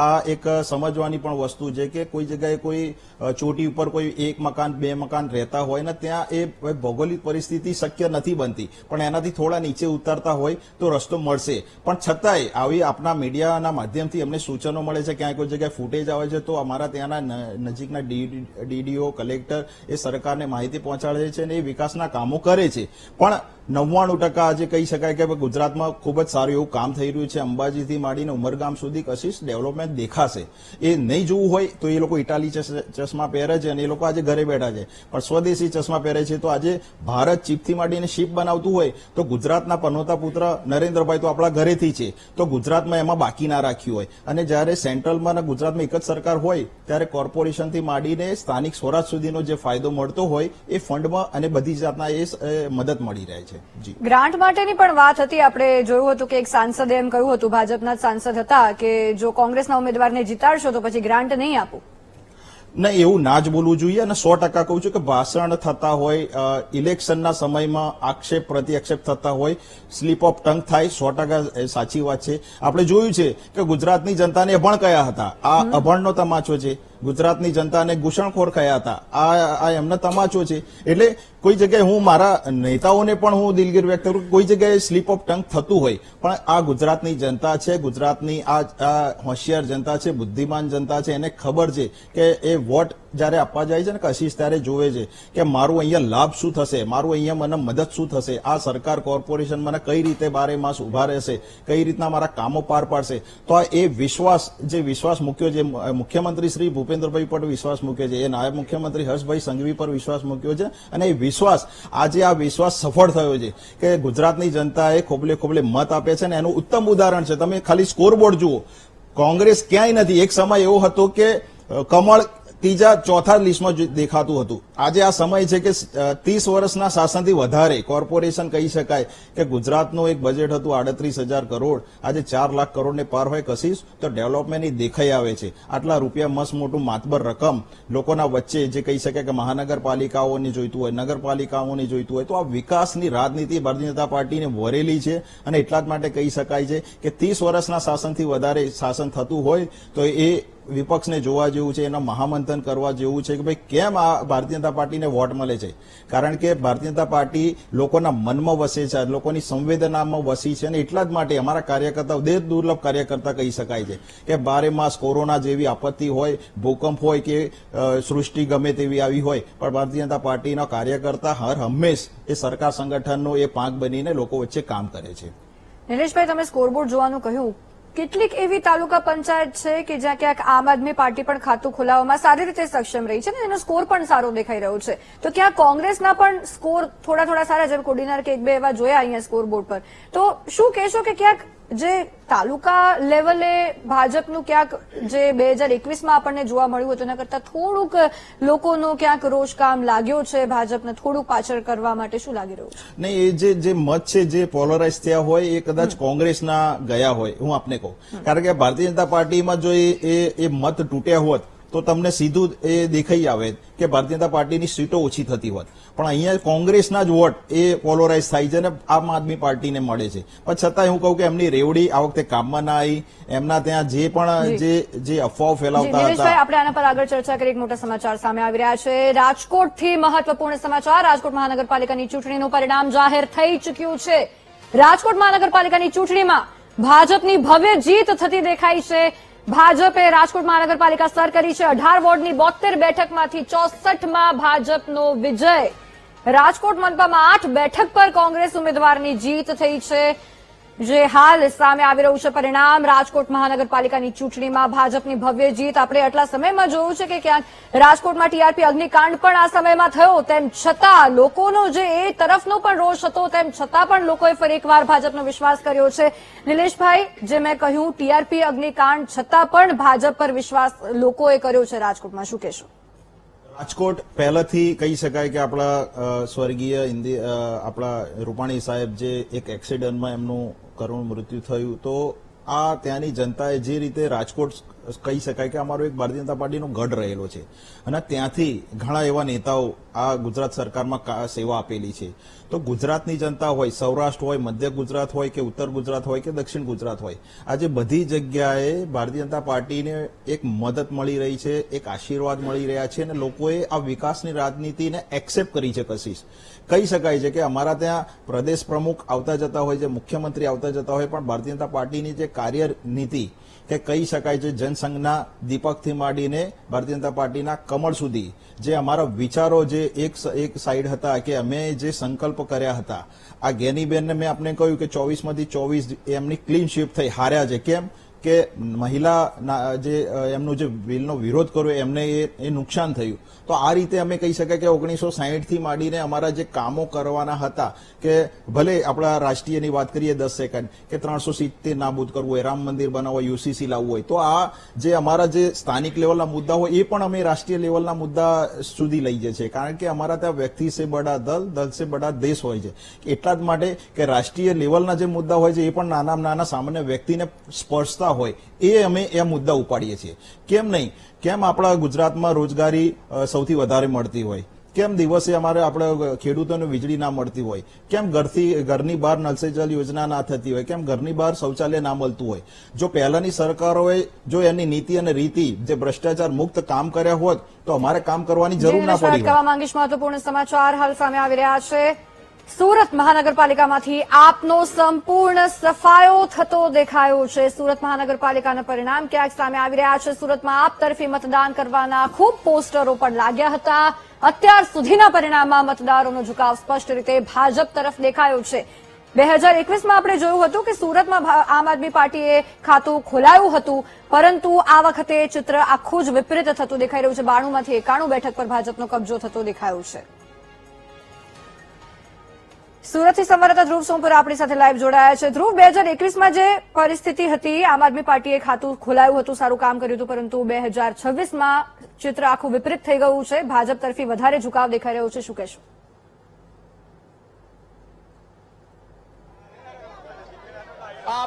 આ એક સમજવાની પણ વસ્તુ છે કે કોઈ જગ્યાએ કોઈ ચોટી ઉપર કોઈ 1 મકાન 2 મકાન રહેતા હોય ને ત્યાં એ ભૌગોલિક પરિસ્થિતિ શક્ય નથી બનતી, પણ એનાથી થોડા નીચે ઉતરતા હોય તો રસ્તો મળશે. પણ છતાંય આવી આપના મીડિયાના માધ્યમથી અમને સૂચનો મળે છે, ક્યાંય કોઈ જગ્યાએ ફૂટેજ આવે છે તો અમારા ત્યાંના નજીકના ડીડીઓ કલેક્ટર એ સરકારને માહિતી પહોંચાડે છે અને એ વિકાસના કામો કરે છે. પણ 99% આજે કહી શકાય કે ગુજરાતમાં ખૂબ જ સારું એવું કામ થઈ રહ્યું છે. અંબાજીથી માંડીને ઉમરગામ સુધી કશીશ ડેવલપમેન્ટ દેખાશે. એ નહીં જોવું હોય તો એ લોકો ઇટાલી ચશ્મા પહેરે છે અને એ લોકો આજે ઘરે બેઠા છે, પણ સ્વદેશી ચશ્મા પહેરે છે. તો આજે ભારત ચીપથી માંડીને શીપ બનાવતું હોય તો ગુજરાતના પનોતા પુત્ર નરેન્દ્રભાઈ તો આપણા ઘરેથી છે, તો ગુજરાતમાં એમાં બાકી ના રાખ્યું હોય. અને જ્યારે સેન્ટ્રલમાં અને ગુજરાતમાં એક જ સરકાર હોય ત્યારે કોર્પોરેશનથી માંડીને સ્થાનિક સ્વરાજ સુધીનો જે ફાયદો મળતો હોય એ ફંડમાં અને બધી જાતના એ મદદ મળી રહે છે. ગ્રાન્ટ માટેની પણ વાત હતી. આપણે જોયું હતું કે એક સાંસદે એમ કહ્યું હતું, ભાજપના જ સાંસદ હતા, કે જો કોંગ્રેસના ઉમેદવારને જીતાડશો તો પછી ગ્રાન્ટ નહીં આપું. નહીં, એવું ના જ બોલવું જોઈએ. અને 100% કહું છું કે ભાષણ થતા હોય, ઇલેક્શનના સમયમાં આક્ષેપ પ્રત્યાક્ષેપ થતા હોય, સ્લીપ ઓફ ટંગ થાય, 100% સાચી વાત છે. આપણે જોયું છે કે ગુજરાતની જનતાને અભણ કયા હતા, આ અભણનો તમાચો છે. ગુજરાતની જનતાને ઘૂસણખોર કયા હતા, આ એમનો તમાચો છે. એટલે કોઈ જગ્યાએ હું મારા નેતાઓને પણ હું દિલગીર વ્યક્ત કરું, કોઈ જગ્યાએ સ્લીપ ઓફ ટંગ થતું હોય, પણ આ ગુજરાતની જનતા છે, ગુજરાતની આ હોશિયાર જનતા છે, બુદ્ધિમાન જનતા છે. એને ખબર છે કે એ વોટ જયારે આપવા જાય છે ને કશીશ ત્યારે જોવે છે કે મારું અહીંયા લાભ શું થશે, મારું અહીંયા મને મદદ શું થશે, આ સરકાર કોર્પોરેશન મને કઈ રીતે 12 માસ ઉભા રહેશે, કઈ રીતના મારા કામો પાર પાડશે. તો એ વિશ્વાસ મૂક્યો છે મુખ્યમંત્રી શ્રી ભૂપેન્દ્રભાઈ પર વિશ્વાસ મૂક્યો છે, એ નાયબ મુખ્યમંત્રી હર્ષભાઈ સંઘવી પર વિશ્વાસ મૂક્યો છે. અને એ વિશ્વાસ આજે આ વિશ્વાસ સફળ થયો છે કે ગુજરાતની જનતાએ ખોબલે ખોબલે મત આપે છે. અને એનું ઉત્તમ ઉદાહરણ છે, તમે ખાલી સ્કોરબોર્ડ જુઓ, કોંગ્રેસ ક્યાંય નથી. એક સમય એવો હતો કે કમળ 3જા 4થા લિસ્ટમાં દેખાતું હતું. આજે આ સમય છે કે 30 વર્ષના શાસનથી વધારે કોર્પોરેશન કહી શકાય કે ગુજરાતનું એક બજેટ હતું 38,000 કરોડ, આજે 4 લાખ કરોડને પાર હોય કશીશ તો ડેવલપમેન્ટની દેખાઈ આવે છે. આટલા રૂપિયા મસ્ત મોટું માતબર રકમ લોકોના વચ્ચે જે કહી શકાય કે મહાનગરપાલિકાઓને જોઈતું હોય, નગરપાલિકાઓને જોઈતું હોય, તો આ વિકાસની રાજનીતિ ભારતીય જનતા પાર્ટીને વરેલી છે. અને એટલા જ માટે કહી શકાય છે કે 30 વર્ષના શાસનથી વધારે શાસન થતું હોય તો એ વિપક્ષને જોવા જેવું છે, એનો મહામંથન કરવા જેવું છે કે ભાઈ કેમ આ ભારતીય જનતા પાર્ટીને વોટ મળે છે. કારણ કે ભારતીય જનતા પાર્ટી લોકોના મનમાં વસે છે, લોકોની સંવેદનામાં વસી છે. અને એટલા જ માટે અમારા કાર્યકર્તાઓ દેશ દુર્લભ કાર્યકર્તા કહી શકાય છે કે 12 માસ કોરોના જેવી આપત્તિ હોય, ભૂકંપ હોય કે સૃષ્ટિ ગમે તેવી આવી હોય, પણ ભારતીય જનતા પાર્ટીના કાર્યકર્તા હર હંમેશ એ સરકાર સંગઠનનો એ પાંખ બનીને લોકો વચ્ચે કામ કરે છે. નિલેશભાઈ, તમે સ્કોરબોર્ડ જોવાનું કહ્યું, કેટલીક એવી તાલુકા પંચાયત છે કે જ્યાં ક્યાંક આમ આદમી પાર્ટી પણ ખાતું ખોલાવવામાં સારી રીતે સક્ષમ રહી છે ને એનો સ્કોર પણ સારો દેખાઈ રહ્યો છે. તો ક્યાં કોંગ્રેસના પણ સ્કોર થોડા સારા, જેમ કોડીનાર કે 1-2 એવા જોયા અહીંયા સ્કોરબોર્ડ પર, તો શું કહેશો કે ક્યાંક જે તાલુકા લેવલે ભાજપનું ક્યાંક જે 2021માં આપણને જોવા મળ્યું હતું એના કરતા થોડુંક લોકોનો ક્યાંક રોષ કામ લાગ્યો છે ભાજપને થોડુંક પાછળ કરવા માટે? શું લાગી રહ્યું છે? નહીં, એ જે મત છે જે પોલરાઇઝ થયા હોય એ કદાચ કોંગ્રેસના ગયા હોય, હું આપને કહું. કારણ કે ભારતીય જનતા પાર્ટીમાં જો એ મત તૂટ્યા હોત તો તમને સીધું એ દેખાઈ આવે કે ભારતીય જનતા પાર્ટીની સીટો ઓછી થતી હોત. પણ અહીંયા કોંગ્રેસના જ વોટ એ પોલરાઇઝ થાય છે અને આમ આદમી પાર્ટીને મળે છે. પણ છતાંય હું કહું કે એમની રેવડી આ વખતે કામમાં ના આવી. એમના ત્યાં જે પણ જે અફવાઓ ફેલાવતા હતા. આપણે આના પર આગળ ચર્ચા કરી. એક મોટા સમાચાર સામે આવી રહ્યા છે. રાજકોટથી મહત્વપૂર્ણ સમાચાર. રાજકોટ મહાનગરપાલિકાની ચૂંટણીનું પરિણામ જાહેર થઈ ચૂક્યું છે. રાજકોટ મહાનગરપાલિકાની ચૂંટણીમાં ભાજપની ભવ્ય જીત થતી દેખાઈ છે. ભાજપે રાજકોટ મહાનગરપાલિકા સર કરી છે. 18 વોર્ડની 72 બેઠકમાંથી 64માં ભાજપનો વિજય. રાજકોટ મનપામાં 8 બેઠક પર કોંગ્રેસ ઉમેદવારની જીત થઈ છે, જે હાલ સામે આવી રહ્યું છે પરિણામ. રાજકોટ મહાનગરપાલિકાની ચૂંટણીમાં ભાજપની ભવ્ય જીત. આપણે આટલા સમયમાં જોયું છે કે ક્યાંક રાજકોટમાં ટીઆરપી અગ્નિકાંડ પણ આ સમયમાં થયો, તેમ છતાં લોકોનો જે એ તરફનો પણ રોષ હતો, તેમ છતાં પણ લોકોએ ફરી એકવાર ભાજપનો વિશ્વાસ કર્યો છે. નિલેશભાઈ, જે મેં કહ્યું ટીઆરપી અગ્નિકાંડ છતાં પણ ભાજપ પર વિશ્વાસ લોકોએ કર્યો છે રાજકોટમાં, શું કહેશો? રાજકોટ પહેલાથી કહી શકાય કે આપણા સ્વર્ગીય આપણા રૂપાણી સાહેબ જે એક એક્સિડન્ટમાં એમનું કરુણ મૃત્યુ થયું, તો આ ત્યાંની જનતાએ જે રીતે રાજકોટ કહી શકાય કે અમારો એક ભારતીય જનતા પાર્ટીનો ગઢ રહેલો છે અને ત્યાંથી ઘણા એવા નેતાઓ આ ગુજરાત સરકારમાં સેવા આપેલી છે. તો ગુજરાતની જનતા હોય, સૌરાષ્ટ્ર હોય, મધ્ય ગુજરાત હોય કે ઉત્તર ગુજરાત હોય કે દક્ષિણ ગુજરાત હોય, આજે બધી જગ્યાએ ભારતીય જનતા પાર્ટીને એક મદદ મળી રહી છે, એક આશીર્વાદ મળી રહ્યા છે અને લોકોએ આ વિકાસની રાજનીતિને એક્સેપ્ટ કરી છે. કશિશ કહી શકાય છે કે અમારા ત્યાં પ્રદેશ પ્રમુખ આવતા જતા હોય છે, મુખ્યમંત્રી આવતા જતા હોય, પણ ભારતીય જનતા પાર્ટીની જે કાર્યનીતિ કે કહી શકાય છે જનસંઘના દીપકથી માંડીને ભારતીય જનતા પાર્ટીના કમળ સુધી જે અમારા વિચારો જે એક સાઈડ હતા કે અમે જે સંકલ્પ કર્યા હતા, આ જ્ઞાનીબેનને મેં આપને કહ્યું કે 24માંથી 24 એમની ક્લીન સ્વીપ થઈ, હાર્યા છે. કેમ કે મહિલા જે એમનો જે બિલનો વિરોધ કર્યો એમને એ નુકસાન થયું. તો આ રીતે અમે કહી શકાય કે 1960 થી માંડીને અમારા જે કામો કરવાના હતા, કે ભલે આપણા રાષ્ટ્રીયની વાત કરીએ 10 સેકન્ડ કે 370 નાબૂદ કરવું હોય, રામ મંદિર બનાવવું હોય, યુસીસી લાવવું હોય, તો આ જે અમારા જે સ્થાનિક લેવલના મુદ્દા હોય એ પણ અમે રાષ્ટ્રીય લેવલના મુદ્દા સુધી લઈ જઈએ છીએ. કારણ કે અમારા ત્યાં વ્યક્તિ સે બડા દલ, દલ સે બડા દેશ હોય છે. એટલા જ માટે કે રાષ્ટ્રીય લેવલના જે મુદ્દા હોય છે એ પણ નાના સામાન્ય વ્યક્તિને સ્પર્શતા હોય એ અમે એ મુદ્દા ઉપાડીએ છીએ. કેમ નહીં? કેમ આપણા ગુજરાતમાં રોજગારી સૌથી વધારે મળતી હોય? કેમ દિવસે અમારે આપણે ખેડૂતોને વીજળી ના મળતી હોય? કેમ ઘરની બહાર નલ સે જલ યોજના ના થતી હોય? કેમ ઘરની બહાર શૌચાલય ના મળતું હોય? જો પહેલાની સરકારોએ જો એની નીતિ અને રીતિ જે ભ્રષ્ટાચાર મુક્ત કામ કર્યા હોત તો અમારે કામ કરવાની જરૂર ના પડી. કરવા માંગીશ મહત્વપૂર્ણ સમાચાર હાલ સામે આવી રહ્યા છે. સુરત મહાનગરપાલિકામાંથી આપનો સંપૂર્ણ સફાયો થતો દેખાયો છે. સુરત મહાનગરપાલિકાના પરિણામ ક્યાંક સામે આવી રહ્યા છે. સુરતમાં આપ તરફી મતદાન કરવાના ખૂબ પોસ્ટરો પણ લાગ્યા હતા. અત્યાર સુધીના પરિણામમાં મતદારોનો ઝુકાવ સ્પષ્ટ રીતે ભાજપ તરફ દેખાયો છે. 2021માં આપણે જોયું હતું કે સુરતમાં આમ આદમી પાર્ટીએ ખાતું ખોલાયું હતું, પરંતુ આ વખતે ચિત્ર આખું જ વિપરીત થતું દેખાઈ રહ્યું છે. 92માંથી 91 બેઠક પર ભાજપનો કબજો થતો દેખાયો છે. સુરતથી સંવાદદાતા ધ્રુવ સોમપુર આપણી સાથે લાઈવ જોડાયા છે. ધ્રુવ, 2021માં જે પરિસ્થિતિ હતી, આમ આદમી પાર્ટીએ ખાતું ખોલાયું હતું, સારું કામ કર્યું હતું, પરંતુ 2026માં ચિત્ર આખું વિપરીત થઈ ગયું છે. ભાજપ તરફી વધારે ઝુકાવ દેખાઈ રહ્યો છે, શું કહેશો?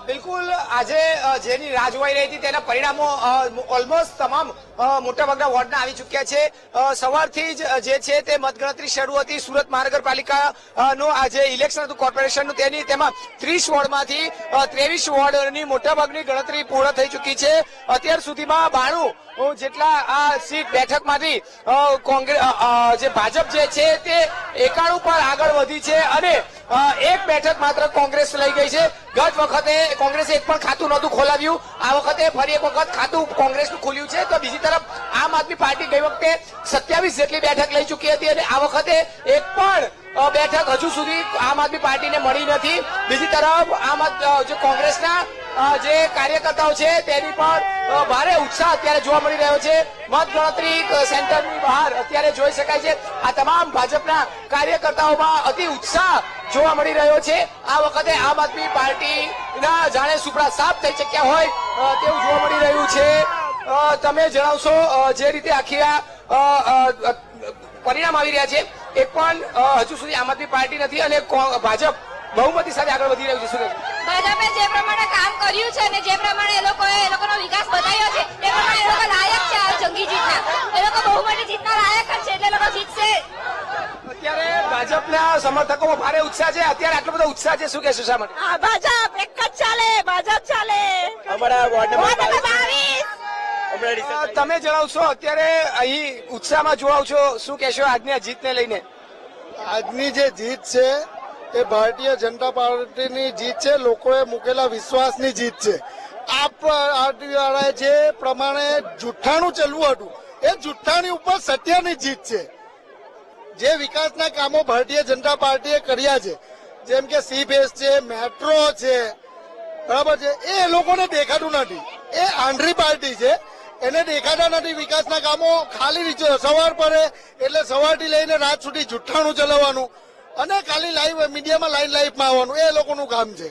બિલકુલ, આજે જેની રાહ જોવાઈ રહી હતી તેના પરિણામો ઓલમોસ્ટ તમામ મોટાભાગના વોર્ડના આવી ચૂક્યા છે. સવારથી જ જે છે તે મતગણતરી શરૂ હતી. સુરત મહાનગરપાલિકાનું આ જે ઇલેક્શન હતું કોર્પોરેશનનું, તેમાં 30 વોર્ડમાંથી 23 વોર્ડની મોટાભાગની ગણતરી પૂર્ણ થઈ ચૂકી છે. અત્યાર સુધીમાં 92 જેટલા આ સીટ બેઠકમાંથી કોંગ્રેસ જે ભાજપ જે છે તે 91 પર આગળ વધી છે અને એક બેઠક માત્ર કોંગ્રેસ લઈ ગઈ છે. ગત વખતે કોંગ્રેસે એક પણ ખાતું નહોતું ખોલાવ્યું, આ વખતે ફરી એક વખત ખાતું કોંગ્રેસનું ખુલ્યું છે. તો બીજી તરફ આમ આદમી પાર્ટી ગઈ વખતે 27 જેટલી બેઠક લઈ ચૂકી હતી અને આ વખતે એક પણ બેઠક હજુ સુધી આમ આદમી પાર્ટીને મળી નથી. બીજી તરફ જે કોંગ્રેસના જે કાર્યકર્તાઓ છે તેની પણ ભારે ઉત્સાહ અત્યારે જોવા મળી રહ્યો છે. મતગણતરી સેન્ટરની બહાર અત્યારે જોઈ શકાય છે આ તમામ ભાજપના કાર્યકર્તાઓમાં અતિ ઉત્સાહ જોવા મળી રહ્યો છે. આ વખતે આમ આદમી પાર્ટીના જાણે સુપડા સાફ થઈ ચક્યા હોય તેવું જોવા મળી રહ્યું છે. તમે જણાવશો જે રીતે આખી આ પરિણામ આવી રહ્યા છે, એક પણ હજુ સુધી આમ આદમી પાર્ટી નથી અને ભાજપ બહુમતી સાથે આગળ વધી રહ્યું છે. શું ભાજપે જે પ્રમાણે કામ કર્યું છે અને જે પ્રમાણે એ લોકોનો વિકાસ બતાવ્યો છે તે પ્રમાણે એ લોકો લાયક છે આ જંગી જીતના. એ લોકો બહુમતી જીતના લાયક જ છે, એટલે લોકો જીતશે. અત્યારે ભાજપના સમર્થકોમાં ભારે ઉત્સાહ છે. અત્યારે આટલો બધો ઉત્સાહ છે, શું કહેશો? શા માટે? ભાજપ એક જ ચાલે, ભાજપ ચાલે. અમારા વોર્ડ નંબર 22 તમે જણાવશો અત્યારે અહીં ઉત્સાહમાં જોડાવ છો, શું કહેશો આજની આ જીતને લઈને? આજની જે જીત છે એ ભારતીય જનતા પાર્ટીની જીત છે. લોકોએ મૂકેલા વિશ્વાસની જીત છે. આ પાર્ટીવાળાએ જે પ્રમાણે જુઠ્ઠાણું ચલવું હતું એ જુઠ્ઠાણી ઉપર સત્યની જીત છે. જે વિકાસના કામો ભારતીય જનતા પાર્ટીએ કર્યા છે, જેમ કે સી બેસ છે, મેટ્રો છે, બરાબર છે, એ લોકોને દેખાતું નથી. એ આંધળી પાર્ટી છે, એને દેખાતા નથી વિકાસના કામો. ખાલી રીતે સવાર પડે એટલે સવારથી લઈને રાત સુધી જુઠ્ઠાણું ચલાવવાનું અને ખાલી લાઈવ મીડિયામાં લાઈવમાં આવવાનું, એ લોકોનું કામ છે.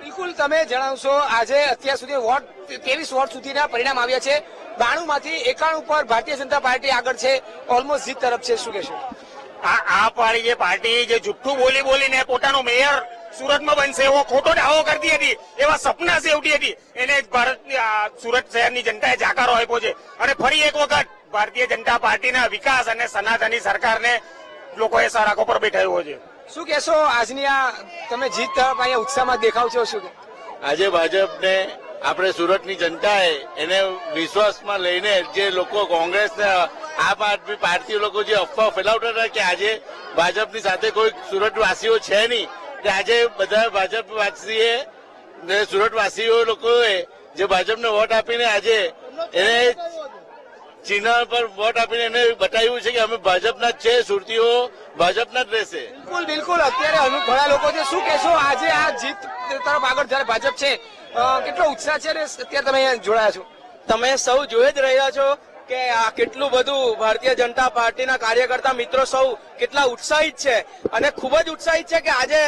બિલકુલ તમે જણાવશો, આજે અત્યાર સુધી વોટ 23 વોટ સુધીના પરિણામ આવ્યા છે. 92 માંથી 91 પર ભારતીય જનતા પાર્ટી આગળ છે, ઓલમોસ્ટ જીત તરફ છે. શું કહેશો? આ વાળી જે પાર્ટી જે જુઠ્ઠું બોલીને પોતાનો મેયર સુરતમાં બનશે એવો ખોટો દાવો કરતી હતી, એવા સપના સેવતી હતી, એને ભારતની સુરત શહેરની જનતાએ જાકારો આપ્યો છે. અને ફરી એક વખત ભારતીય જનતા પાર્ટીના વિકાસ અને સનાતની સરકારને લોકોએ સરાખો પર બેઠાવ્યો છે. શું કહેશો આજની આ તમે જીત તરફ અહીંયા ઉત્સાહમાં દેખાવ છો? શું આજે ભાજપને આપણે સુરતની જનતાએ એને વિશ્વાસમાં લઈને જે લોકો કોંગ્રેસને આમ આદમી પાર્ટી લોકો જે અફવા ફેલાવતા હતા કે આજે ભાજપની સાથે કોઈ સુરતવાસીઓ છે નહીં, કે આજે બધા ભાજપવાસીએ સુરતવાસીઓ લોકોએ જે ભાજપને વોટ આપીને આજે એને ચિહ્ન પર વોટ આપીને એને બતાવ્યું છે કે અમે ભાજપના જ છે, સુરતીઓ ભાજપના જ રહેશે. બિલકુલ અત્યારે ઘણા લોકો છે. શું કહેશો આજે આ જીત તરફ આગળ જયારે ભાજપ છે, કેટલો ઉત્સાહ છે અને અત્યારે તમે અહીંયા જોડાયા છો? તમે સૌ જોઈ જ રહ્યા છો કે આ કેટલું બધું ભારતીય જનતા પાર્ટીના કાર્યકર્તા મિત્રો સૌ કેટલા ઉત્સાહિત છે અને ખૂબ જ ઉત્સાહિત છે કે આજે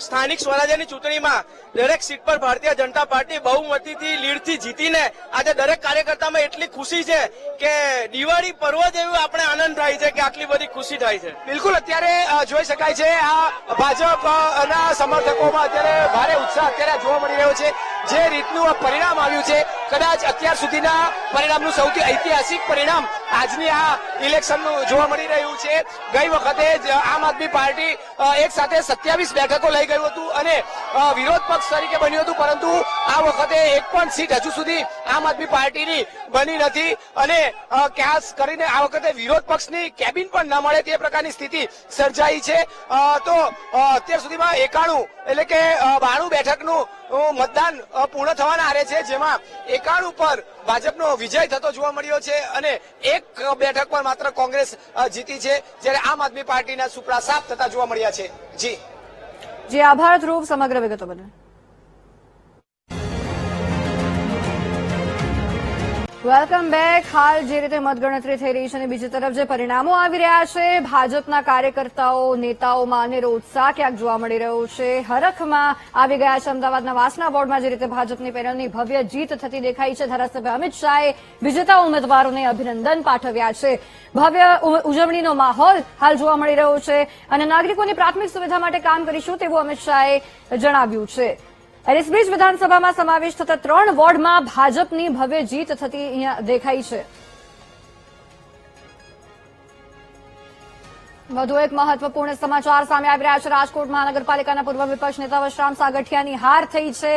સ્થાનિક સ્વરાજ્યની ચૂંટણીમાં દરેક સીટ પર ભારતીય જનતા પાર્ટી બહુમતીથી લીડથી જીતીને આજે દરેક કાર્યકર્તામાં એટલી ખુશી છે કે દિવાળી પર્વ જેવું આપણે આનંદ થાય છે કે આટલી બધી ખુશી થાય છે. બિલકુલ અત્યારે જોઈ શકાય છે આ ભાજપના સમર્થકોમાં અત્યારે ભારે ઉત્સાહ અત્યારે જોવા મળી રહ્યો છે. જે રીતનું આ પરિણામ આવ્યું છે, કદાચ અત્યાર સુધીના પરિણામનું સૌથી ઐતિહાસિક પરિણામ આજની આ ઇલેક્શનનું જોવા મળી રહ્યું છે. ગઈ વખતે જ આમ આદમી પાર્ટી એક સાથે 27 બેઠકો લઈ ગયું હતું અને વિરોધ પક્ષ તરીકે બન્યું હતું, પરંતુ આ વખતે એક પણ સીટ હજુ સુધી આમ આદમી પાર્ટીની બની નથી અને ખાસ કરીને આ વખતે વિરોધ પક્ષની કેબિન પણ ન મળે તે પ્રકારની સ્થિતિ સર્જાઈ છે. તો અત્યાર સુધીમાં 91 એટલે કે 92 બેઠકનું મતદાન પૂર્ણ થવાના આરે છે, જેમાં 91 પર ભાજપનો વિજય થતો જોવા મળ્યો છે અને એક બેઠક પર માત્ર કોંગ્રેસ જીતી છે, જ્યારે આમ આદમી પાર્ટીના સુપડા સાફ થતા જોવા મળ્યા છે. જી આભાર ધ્રુવ સમગ્ર વિગતો બદલ. Welcome back. હાલ જે રીતે મતગણતરી થઈ રહી છે અને બીજી તરફ જે પરિણામો આવી રહ્યા છે, ભાજપના કાર્યકર્તાઓ નેતાઓમાં અનેરો ઉત્સાહ ક્યાંક જોવા મળી રહ્યો છે. હરખમાં આવી ગયા છે. અમદાવાદના વાસણા વોર્ડમાં જે રીતે ભાજપની પેનલની ભવ્ય જીત થતી દેખાઈ છે, ધારાસભ્ય અમિત શાહે વિજેતા ઉમેદવારોને અભિનંદન પાઠવ્યા છે. ભવ્ય ઉજવણીનો માહોલ હાલ જોવા મળી રહ્યો છે અને નાગરિકોની પ્રાથમિક સુવિધા માટે કામ કરીશું તેવું અમિત શાહે જણાવ્યું છે. એલિસબ્રિજ વિધાનસભામાં સમાવેશ થતા 3 વોર્ડમાં ભાજપની ભવ્ય જીત થતી અહીંયા દેખાઈ છે. વધુ એક મહત્વપૂર્ણ સમાચાર સામે આવી રહ્યા છે. રાજકોટ મહાનગરપાલિકાના પૂર્વ વિપક્ષ નેતા વશરામ સાગઠિયાની હાર થઈ છે.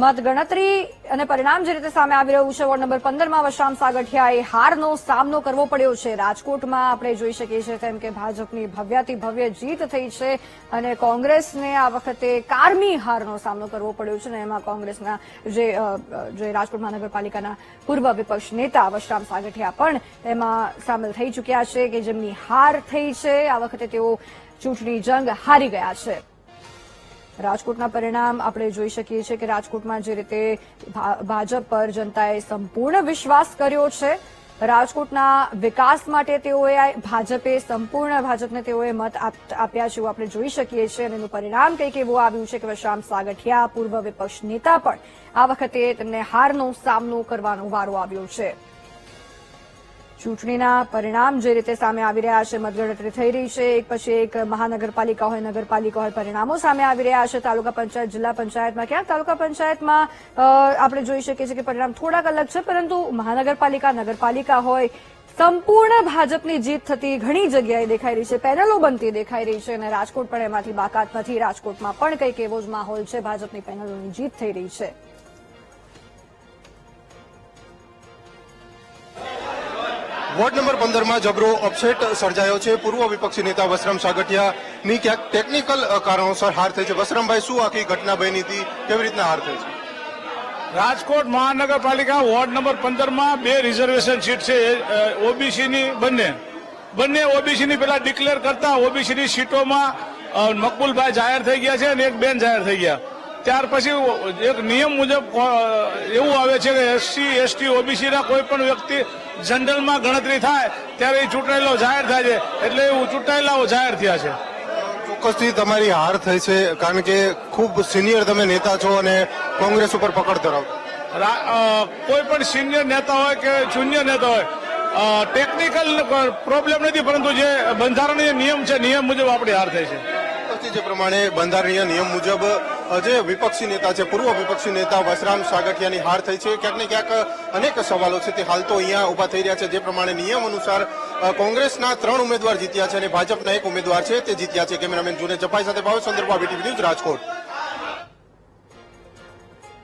મતગણતરી અને પરિણામ જે રીતે સામે આવી રહ્યું છે, વોર્ડ નંબર 15માં વશરામ સાગઠિયાએ હારનો સામનો કરવો પડ્યો છે. રાજકોટમાં આપણે જોઈ શકીએ છીએ તેમ કે ભાજપની ભવ્યાતિ ભવ્ય જીત થઈ છે અને કોંગ્રેસને આ વખતે કારમી હારનો સામનો કરવો પડ્યો છે અને એમાં કોંગ્રેસના જે રાજકોટ મહાનગરપાલિકાના પૂર્વ વિપક્ષ નેતા વશરામ સાગઠિયા પણ એમાં સામેલ થઈ ચૂક્યા છે કે જેમની હાર થઈ છે. આ વખતે તેઓ ચૂંટણી જંગ હારી ગયા છે. રાજકોટના પરિણામ આપણે જોઈ શકીએ છીએ કે રાજકોટમાં જે રીતે ભાજપ પર જનતાએ સંપૂર્ણ વિશ્વાસ કર્યો છે, રાજકોટના વિકાસ માટે ભાજપને તેઓએ મત આપ્યા છે એવું આપણે જોઈ શકીએ છીએ અને એનું પરિણામ કંઈક એવું આવ્યું છે કે વશરામ સાગઠિયા પૂર્વ વિપક્ષ નેતા પણ આ વખતે તેમને હારનો સામનો કરવાનો વારો આવ્યો છે. ચૂંટણીના પરિણામ જે રીતે સામે આવી રહ્યા છે, મતગણતરી થઈ રહી છે, એક પછી એક મહાનગરપાલિકા હોય નગરપાલિકા હોય પરિણામો સામે આવી રહ્યા છે. તાલુકા પંચાયત જિલ્લા પંચાયતમાં ક્યાંક તાલુકા પંચાયતમાં આપણે જોઈ શકીએ છીએ કે પરિણામ થોડાક અલગ છે, પરંતુ મહાનગરપાલિકા નગરપાલિકા હોય સંપૂર્ણ ભાજપની જીત થતી ઘણી જગ્યાએ દેખાઈ રહી છે. પેનલો બનતી દેખાઈ રહી છે અને રાજકોટ પણ એમાંથી બાકાત નથી. રાજકોટમાં પણ કંઈક એવો જ માહોલ છે, ભાજપની પેનલોની જીત થઈ રહી છે. વોર્ડ નંબર 15માં જબરો અપસેટ સર્જાયો છે. પૂર્વ વિપક્ષી નેતા વશરામ સાગઠિયાની ક્યાંક ટેકનિકલ કારણોસર હાર થઈ છે. વશરામભાઈ, શું આખી ઘટના બની હતી, કેવી રીતના હાર થઈ છે? રાજકોટ મહાનગરપાલિકા વોર્ડ નંબર 15માં 2 રિઝર્વેશન સીટ છે, ઓબીસીની બંને, બંને ઓબીસી ની પેલા ડિક્લેર કરતા ઓબીસી ની સીટોમાં મકબૂલભાઈ જાહેર થઈ ગયા છે અને એક બેન જાહેર થઈ ગયા. ત્યાર પછી એક નિયમ મુજબ એવું આવે છે કે એસસી એસટી ઓબીસી ના કોઈ પણ વ્યક્તિ જનરલમાં ગણતરી થાય ત્યારે એ ચૂંટાયેલો જાહેર થાય છે, એટલે એવું ચૂંટાયેલાઓ જાહેર થયા છે. ચોક્કસથી તમારી હાર થઈ છે, કારણ કે ખૂબ સિનિયર તમે નેતા છો અને કોંગ્રેસ ઉપર પકડ ધરાવો. કોઈ પણ સિનિયર નેતા હોય કે જુનિયર નેતા હોય, ટેકનિકલ પ્રોબ્લેમ નથી, પરંતુ જે બંધારણીય નિયમ છે નિયમ મુજબ આપણી હાર થઈ છે. જે પ્રમાણે બંધારણીય નિયમ મુજબ જે વિપક્ષી નેતા છે, પૂર્વ વિપક્ષી નેતા વસરામ સાગઠિયાની હાર થઈ છે. ક્યાંક ને ક્યાંક અનેક સવાલો છે તે હાલ તો અહીંયા ઉભા થઈ રહ્યા છે. જે પ્રમાણે નિયમ અનુસાર કોંગ્રેસના 3 ઉમેદવાર જીત્યા છે અને ભાજપના 1 ઉમેદવાર છે તે જીત્યા છે. કેમેરામેન જુને જપાઈ સાથે Bhavesh Chandrapa, VTV news, Rajkot.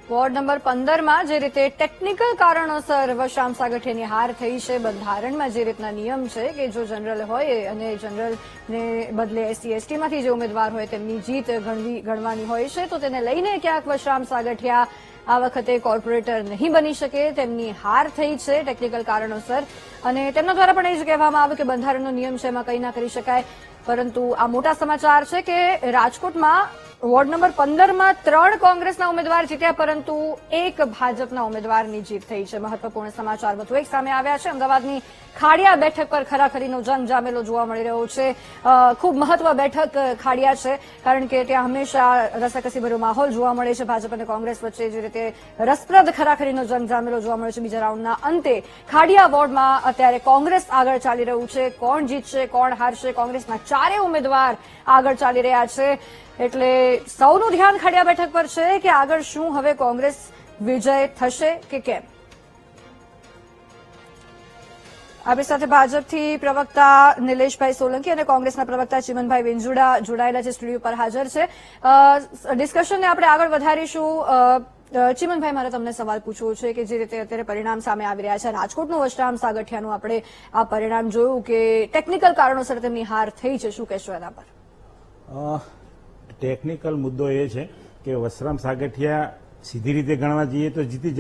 Ward number 15માં જે રીતે ટેકનિકલ કારણોસર વસરામ સાગઠિયાની હાર થઈ છે, બંધારણમાં જે રીતના નિયમ છે કે જો જનરલ હોય અને જનરલને બદલે એસસી એસટીમાંથી જે ઉમેદવાર હોય તેમની જીત ગણવાની હોય છે, તો તેને લઈને ક્યાંક વસરામ સાગઠિયા આ વખતે કોર્પોરેટર નહીં બની શકે, તેમની હાર થઈ છે ટેકનિકલ કારણોસર. અને તેમના દ્વારા પણ એ જ કહેવામાં આવ્યું કે બંધારણનો નિયમ છે, એમાં કંઈ ના કરી શકાય. પરંતુ આ મોટા સમાચાર છે કે રાજકોટમાં વોર્ડ નંબર 15માં 3 કોંગ્રેસના ઉમેદવાર જીત્યા, પરંતુ 1 ભાજપના ઉમેદવારની જીત થઈ છે. મહત્વપૂર્ણ સમાચાર વધુ એક સામે આવ્યા છે. અમદાવાદની ખાડિયા બેઠક પર ખરાખરીનો જંગ જામેલો જોવા મળી રહ્યો છે. ખૂબ મહત્વ બેઠક ખાડિયા છે, કારણ કે ત્યાં હંમેશા રસાકસીભર્યો માહોલ જોવા મળે છે. ભાજપ અને કોંગ્રેસ વચ્ચે જે રીતે રસપ્રદ ખરાખરીનો જંગ જામેલો જોવા મળ્યો છે. બીજા રાઉન્ડના અંતે ખાડિયા વોર્ડમાં અત્યારે કોંગ્રેસ આગળ ચાલી રહ્યું છે. કોણ જીતશે, કોણ હારશે, કોંગ્રેસના 4 ઉમેદવાર આગળ ચાલી રહ્યા છે. એટલે સૌનું ધ્યાન ખાડિયા બેઠક પર છે કે આગળ શું હવે કોંગ્રેસ વિજય થશે કે કેમ. આપણી સાથે ભાજપથી પ્રવક્તા નિલેશભાઈ સોલંકી અને કોંગ્રેસના પ્રવક્તા ચિમનભાઈ વેંજુડા જોડાયેલા છે, સ્ટુડિયો પર હાજર છે. ડિસ્કશનને આપણે આગળ વધારીશું. ચિમનભાઈ, મારે તમને સવાલ પૂછવો છે કે જે રીતે અત્યારે પરિણામ સામે આવી રહ્યા છે, રાજકોટનું વસરામ સાગઠિયાનું આપણે આ પરિણામ જોયું કે ટેકનિકલ કારણોસર તેમની હાર થઈ છે, શું કહેશો એના પર? ટેકનિકલ મુદ્દો એ છે કે વસરામ સાગઠિયા સીધી રીતે ગણવા જઈએ તો જીતી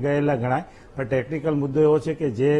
ગયેલા ગણાય, પણ ટેકનિકલ મુદ્દો એવો છે કે જે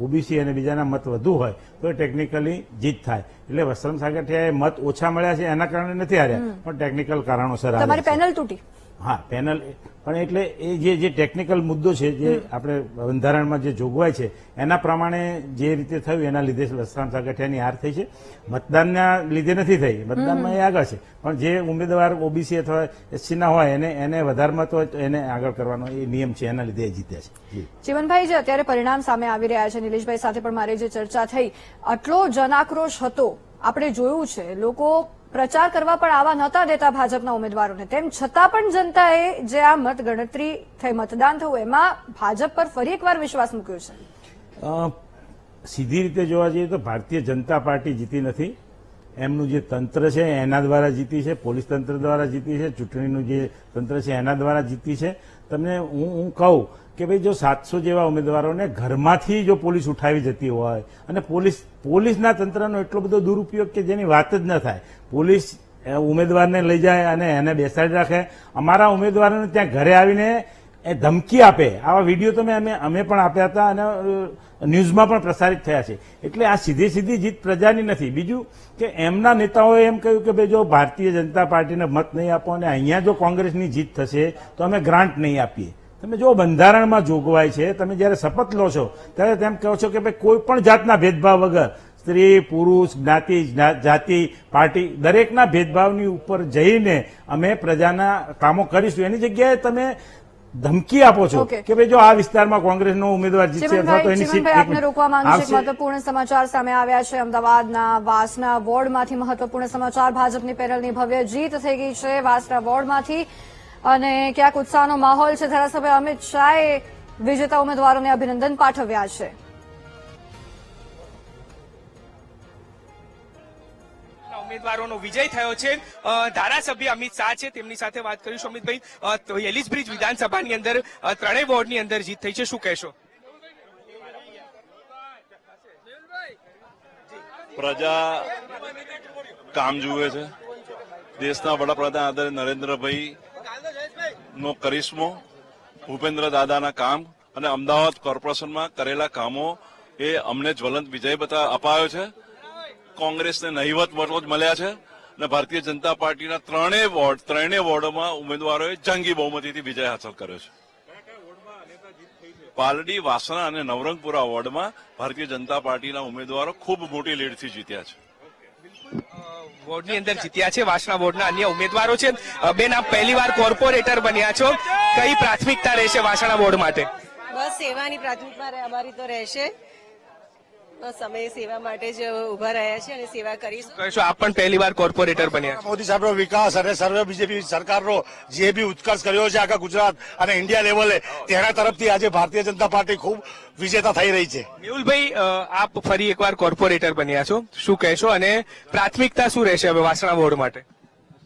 ઓબીસી અને બીજાના મત વધુ હોય તો એ જીત થાય. એટલે વસરામ સાગઠિયાએ મત ઓછા મળ્યા છે એના કારણે નથી હાર્યા, પણ ટેકનિકલ કારણોસર તમારી પેનલ તૂટી. હા, પેનલ પણ એટલે એ જે ટેકનિકલ મુદ્દો છે, જે આપણે બંધારણમાં જે જોગવાઈ છે એના પ્રમાણે જે રીતે થયું એના લીધે વસરામ સાગઠિયાની હાર થઈ છે. મતદાનના લીધે નથી થઈ, મતદાનમાં એ આગળ છે, પણ જે ઉમેદવાર ઓબીસી અથવા એસસીના હોય એને વધારે મત હોય તો એને આગળ કરવાનો એ નિયમ છે, એના લીધે જીત્યા છે. ચિમનભાઈ, જે અત્યારે પરિણામ સામે આવી રહ્યા છે, નિલેશભાઈ સાથે પણ મારી જે ચર્ચા થઈ, આટલો જનાક્રોશ હતો, આપણે જોયું છે લોકો પ્રચાર કરવા પણ આવા નહોતા દેતા ભાજપના ઉમેદવારોને, તેમ છતાં પણ જનતાએ જે આ મતગણતરી થઈ, મતદાન થયું, એમાં ભાજપ પર ફરી એકવાર વિશ્વાસ મૂક્યો છે. સીધી રીતે જોવા જઈએ તો ભારતીય જનતા પાર્ટી જીતી નથી. એમનું જે તંત્ર છે એના દ્વારા જીતી છે, પોલીસ તંત્ર દ્વારા જીતી છે, ચૂંટણીનું જે તંત્ર છે એના દ્વારા જીતી છે. તમને હું કહું કે ભાઈ જો 700 જેવા ઉમેદવારોને ઘરમાંથી જો પોલીસ ઉઠાવી જતી હોય અને પોલીસના તંત્રનો એટલો બધો દુરુપયોગ કે જેની વાત જ ન થાય, પોલીસ ઉમેદવારને લઈ જાય અને એને બેસાડી રાખે, અમારા ઉમેદવારોને ત્યાં ઘરે આવીને એ ધમકી આપે, આવા વિડીયો તમે અમે પણ આપ્યા હતા અને ન્યૂઝમાં પણ પ્રસારિત થયા છે. એટલે આ સીધી જીત પ્રજાની નથી. બીજું કે એમના નેતાઓએ એમ કહ્યું કે ભાઈ જો ભારતીય જનતા પાર્ટીને મત નહીં આપો અને અહીંયા જો કોંગ્રેસની જીત થશે તો અમે ગ્રાન્ટ નહીં આપીએ. તમે જો બંધારણમાં જોગવાઈ છે, તમે જયારે શપથ લો છો ત્યારે તેમ કહો છો કે ભાઈ કોઈ પણ જાતના ભેદભાવ વગર સ્ત્રી, પુરુષ, જ્ઞાતિ, જાતિ, પાર્ટી દરેકના ભેદભાવની ઉપર જઈને અમે પ્રજાના કામો કરીશું. એની જગ્યાએ તમે ધમકી આપો છો કે ભાઈ જો આ વિસ્તારમાં કોંગ્રેસનો ઉમેદવાર જીતશે અથવા તો એની સીટ. આપને રોકવા માંગુ છું, મહત્વપૂર્ણ સમાચાર સામે આવ્યા છે. અમદાવાદના વાસના વોર્ડમાંથી મહત્વપૂર્ણ સમાચાર, ભાજપની પેનલની ભવ્ય જીત થઈ ગઈ છે વાસના વોર્ડમાંથી અને ક્યાંક ઉત્સાહનો માહોલ છે. ધારાસભ્ય અમિત શાહે વિજેતા ઉમેદવારોને અભિનંદન પાઠવ્યા છે. ઉમેદવારોનો વિજય થયો છે. ધારાસભ્ય અમિત શાહ છે, તેમની સાથે વાત કરીશું. અમિતભાઈ, એલિસબ્રિજ વિધાનસભાની અંદર 3 વોર્ડની અંદર જીત થઈ છે, શું કહેશો? પ્રજા કામ જુએ છે. દેશના વડાપ્રધાન આદરણીય નરેન્દ્રભાઈ નો કરિશ્મો, ભૂપેન્દ્ર દાદાના કામ અને અમદાવાદ કોર્પોરેશનમાં કરેલા કામો એ અમને જ્વલંત વિજય અપાયો છે. કોંગ્રેસને નહિવત મતો જ મળ્યા છે અને ભારતીય જનતા પાર્ટીના ત્રણેય વોર્ડોમાં ઉમેદવારોએ જંગી બહુમતીથી વિજય હાંસલ કર્યો છે. પાલડી, વાસણા અને નવરંગપુરા વોર્ડમાં ભારતીય જનતા પાર્ટીના ઉમેદવારો ખૂબ મોટી લીડથી જીત્યા છે. વોર્ડની અંદર જીત્યા છે. વાસણા વોર્ડના અન્ય ઉમેદવારો છે. બેન, આપ પહેલીવાર કોર્પોરેટર બન્યા છો, કઈ પ્રાથમિકતા રહેશે વાસણા વોર્ડ માટે? બસ સેવાની પ્રાથમિકતા અમારી તો રહેશે. બસ અમે સેવા માટે જ ઉભા રહ્યા છીએ અને સેવા કરીશું. કહેશો આપ પણ પહેલીવાર કોર્પોરેટર બન્યા? મોદી સાહેબનો વિકાસ અને સર્વે બીજેપી સરકારનો જે બી ઉત્કર્ષ કર્યો છે આખા ગુજરાત અને ઇન્ડિયા લેવલે, તેના તરફથી આજે ભારતીય જનતા પાર્ટી ખૂબ વિજેતા થઈ રહી છે. મેહુલભાઈ, આપ ફરી એકવાર કોર્પોરેટર બન્યા છો, શું કહેશો અને પ્રાથમિકતા શું રહેશે હવે વાસણા વોર્ડ માટે?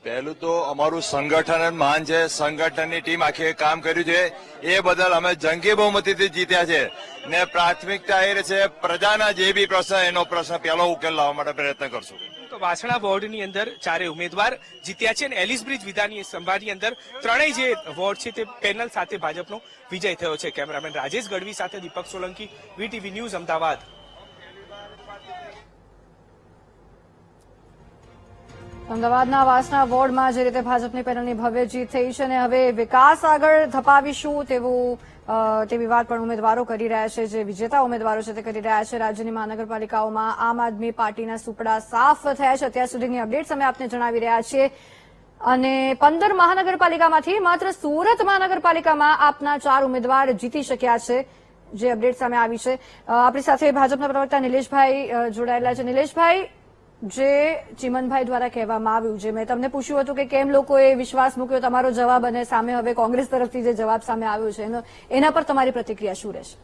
પહેલું તો અમારું સંગઠન જ મહાન છે. સંગઠનની ટીમ આખી કામ કર્યું છે, એ બદલ અમે જંગી બહુમતીથી જીત્યા છે. ને પ્રાથમિકતા એ રહેશે પ્રજાના જે બી પ્રશ્ન એનો પ્રશ્ન પહેલો ઉકેલ લાવવા માટે પ્રયત્ન કરશું. તો વાસણા વોર્ડની અંદર ચારે ઉમેદવાર જીત્યા છે અને એલિસ બ્રિજ વિધાનસભાની અંદર ત્રણેય જે વોર્ડ છે તે પેનલ સાથે ભાજપનો વિજય થયો છે. કેમેરામેન રાજેશ ગઢવી સાથે દીપક સોલંકી, વીટીવી ન્યૂઝ, અમદાવાદ. અમદાવાદના વાસણા વોર્ડમાં જે રીતે ભાજપની પેનલની ભવ્ય જીત થઈ છે અને હવે વિકાસ આગળ ધપાવીશું તેવી વાત પણ ઉમેદવારો કરી રહ્યા છે. જે વિજેતા ઉમેદવારો છે તે કરી રહ્યા છે. રાજ્યની મહાનગરપાલિકાઓમાં આમ આદમી પાર્ટીના સુપડા સાફ થયા છે. અત્યાર સુધીની અપડેટ્સ અમે આપને જણાવી રહ્યા છીએ. અને 15 મહાનગરપાલિકામાંથી માત્ર સુરત મહાનગરપાલિકામાં આપના 4 ઉમેદવાર જીતી શક્યા છે, જે અપડેટ સામે આવી છે. આપણી સાથે ભાજપના પ્રવક્તા નિલેશભાઈ જોડાયેલા છે. નિલેશભાઈ, જે ચીમનભાઈ દ્વારા કહેવામાં આવ્યું, જે મેં તમને પૂછ્યું હતું કે કેમ લોકોએ વિશ્વાસ મૂક્યો, તમારો જવાબ અને સામે હવે કોંગ્રેસ તરફથી જે જવાબ સામે આવ્યો છે એના પર તમારી પ્રતિક્રિયા શું રહેશે?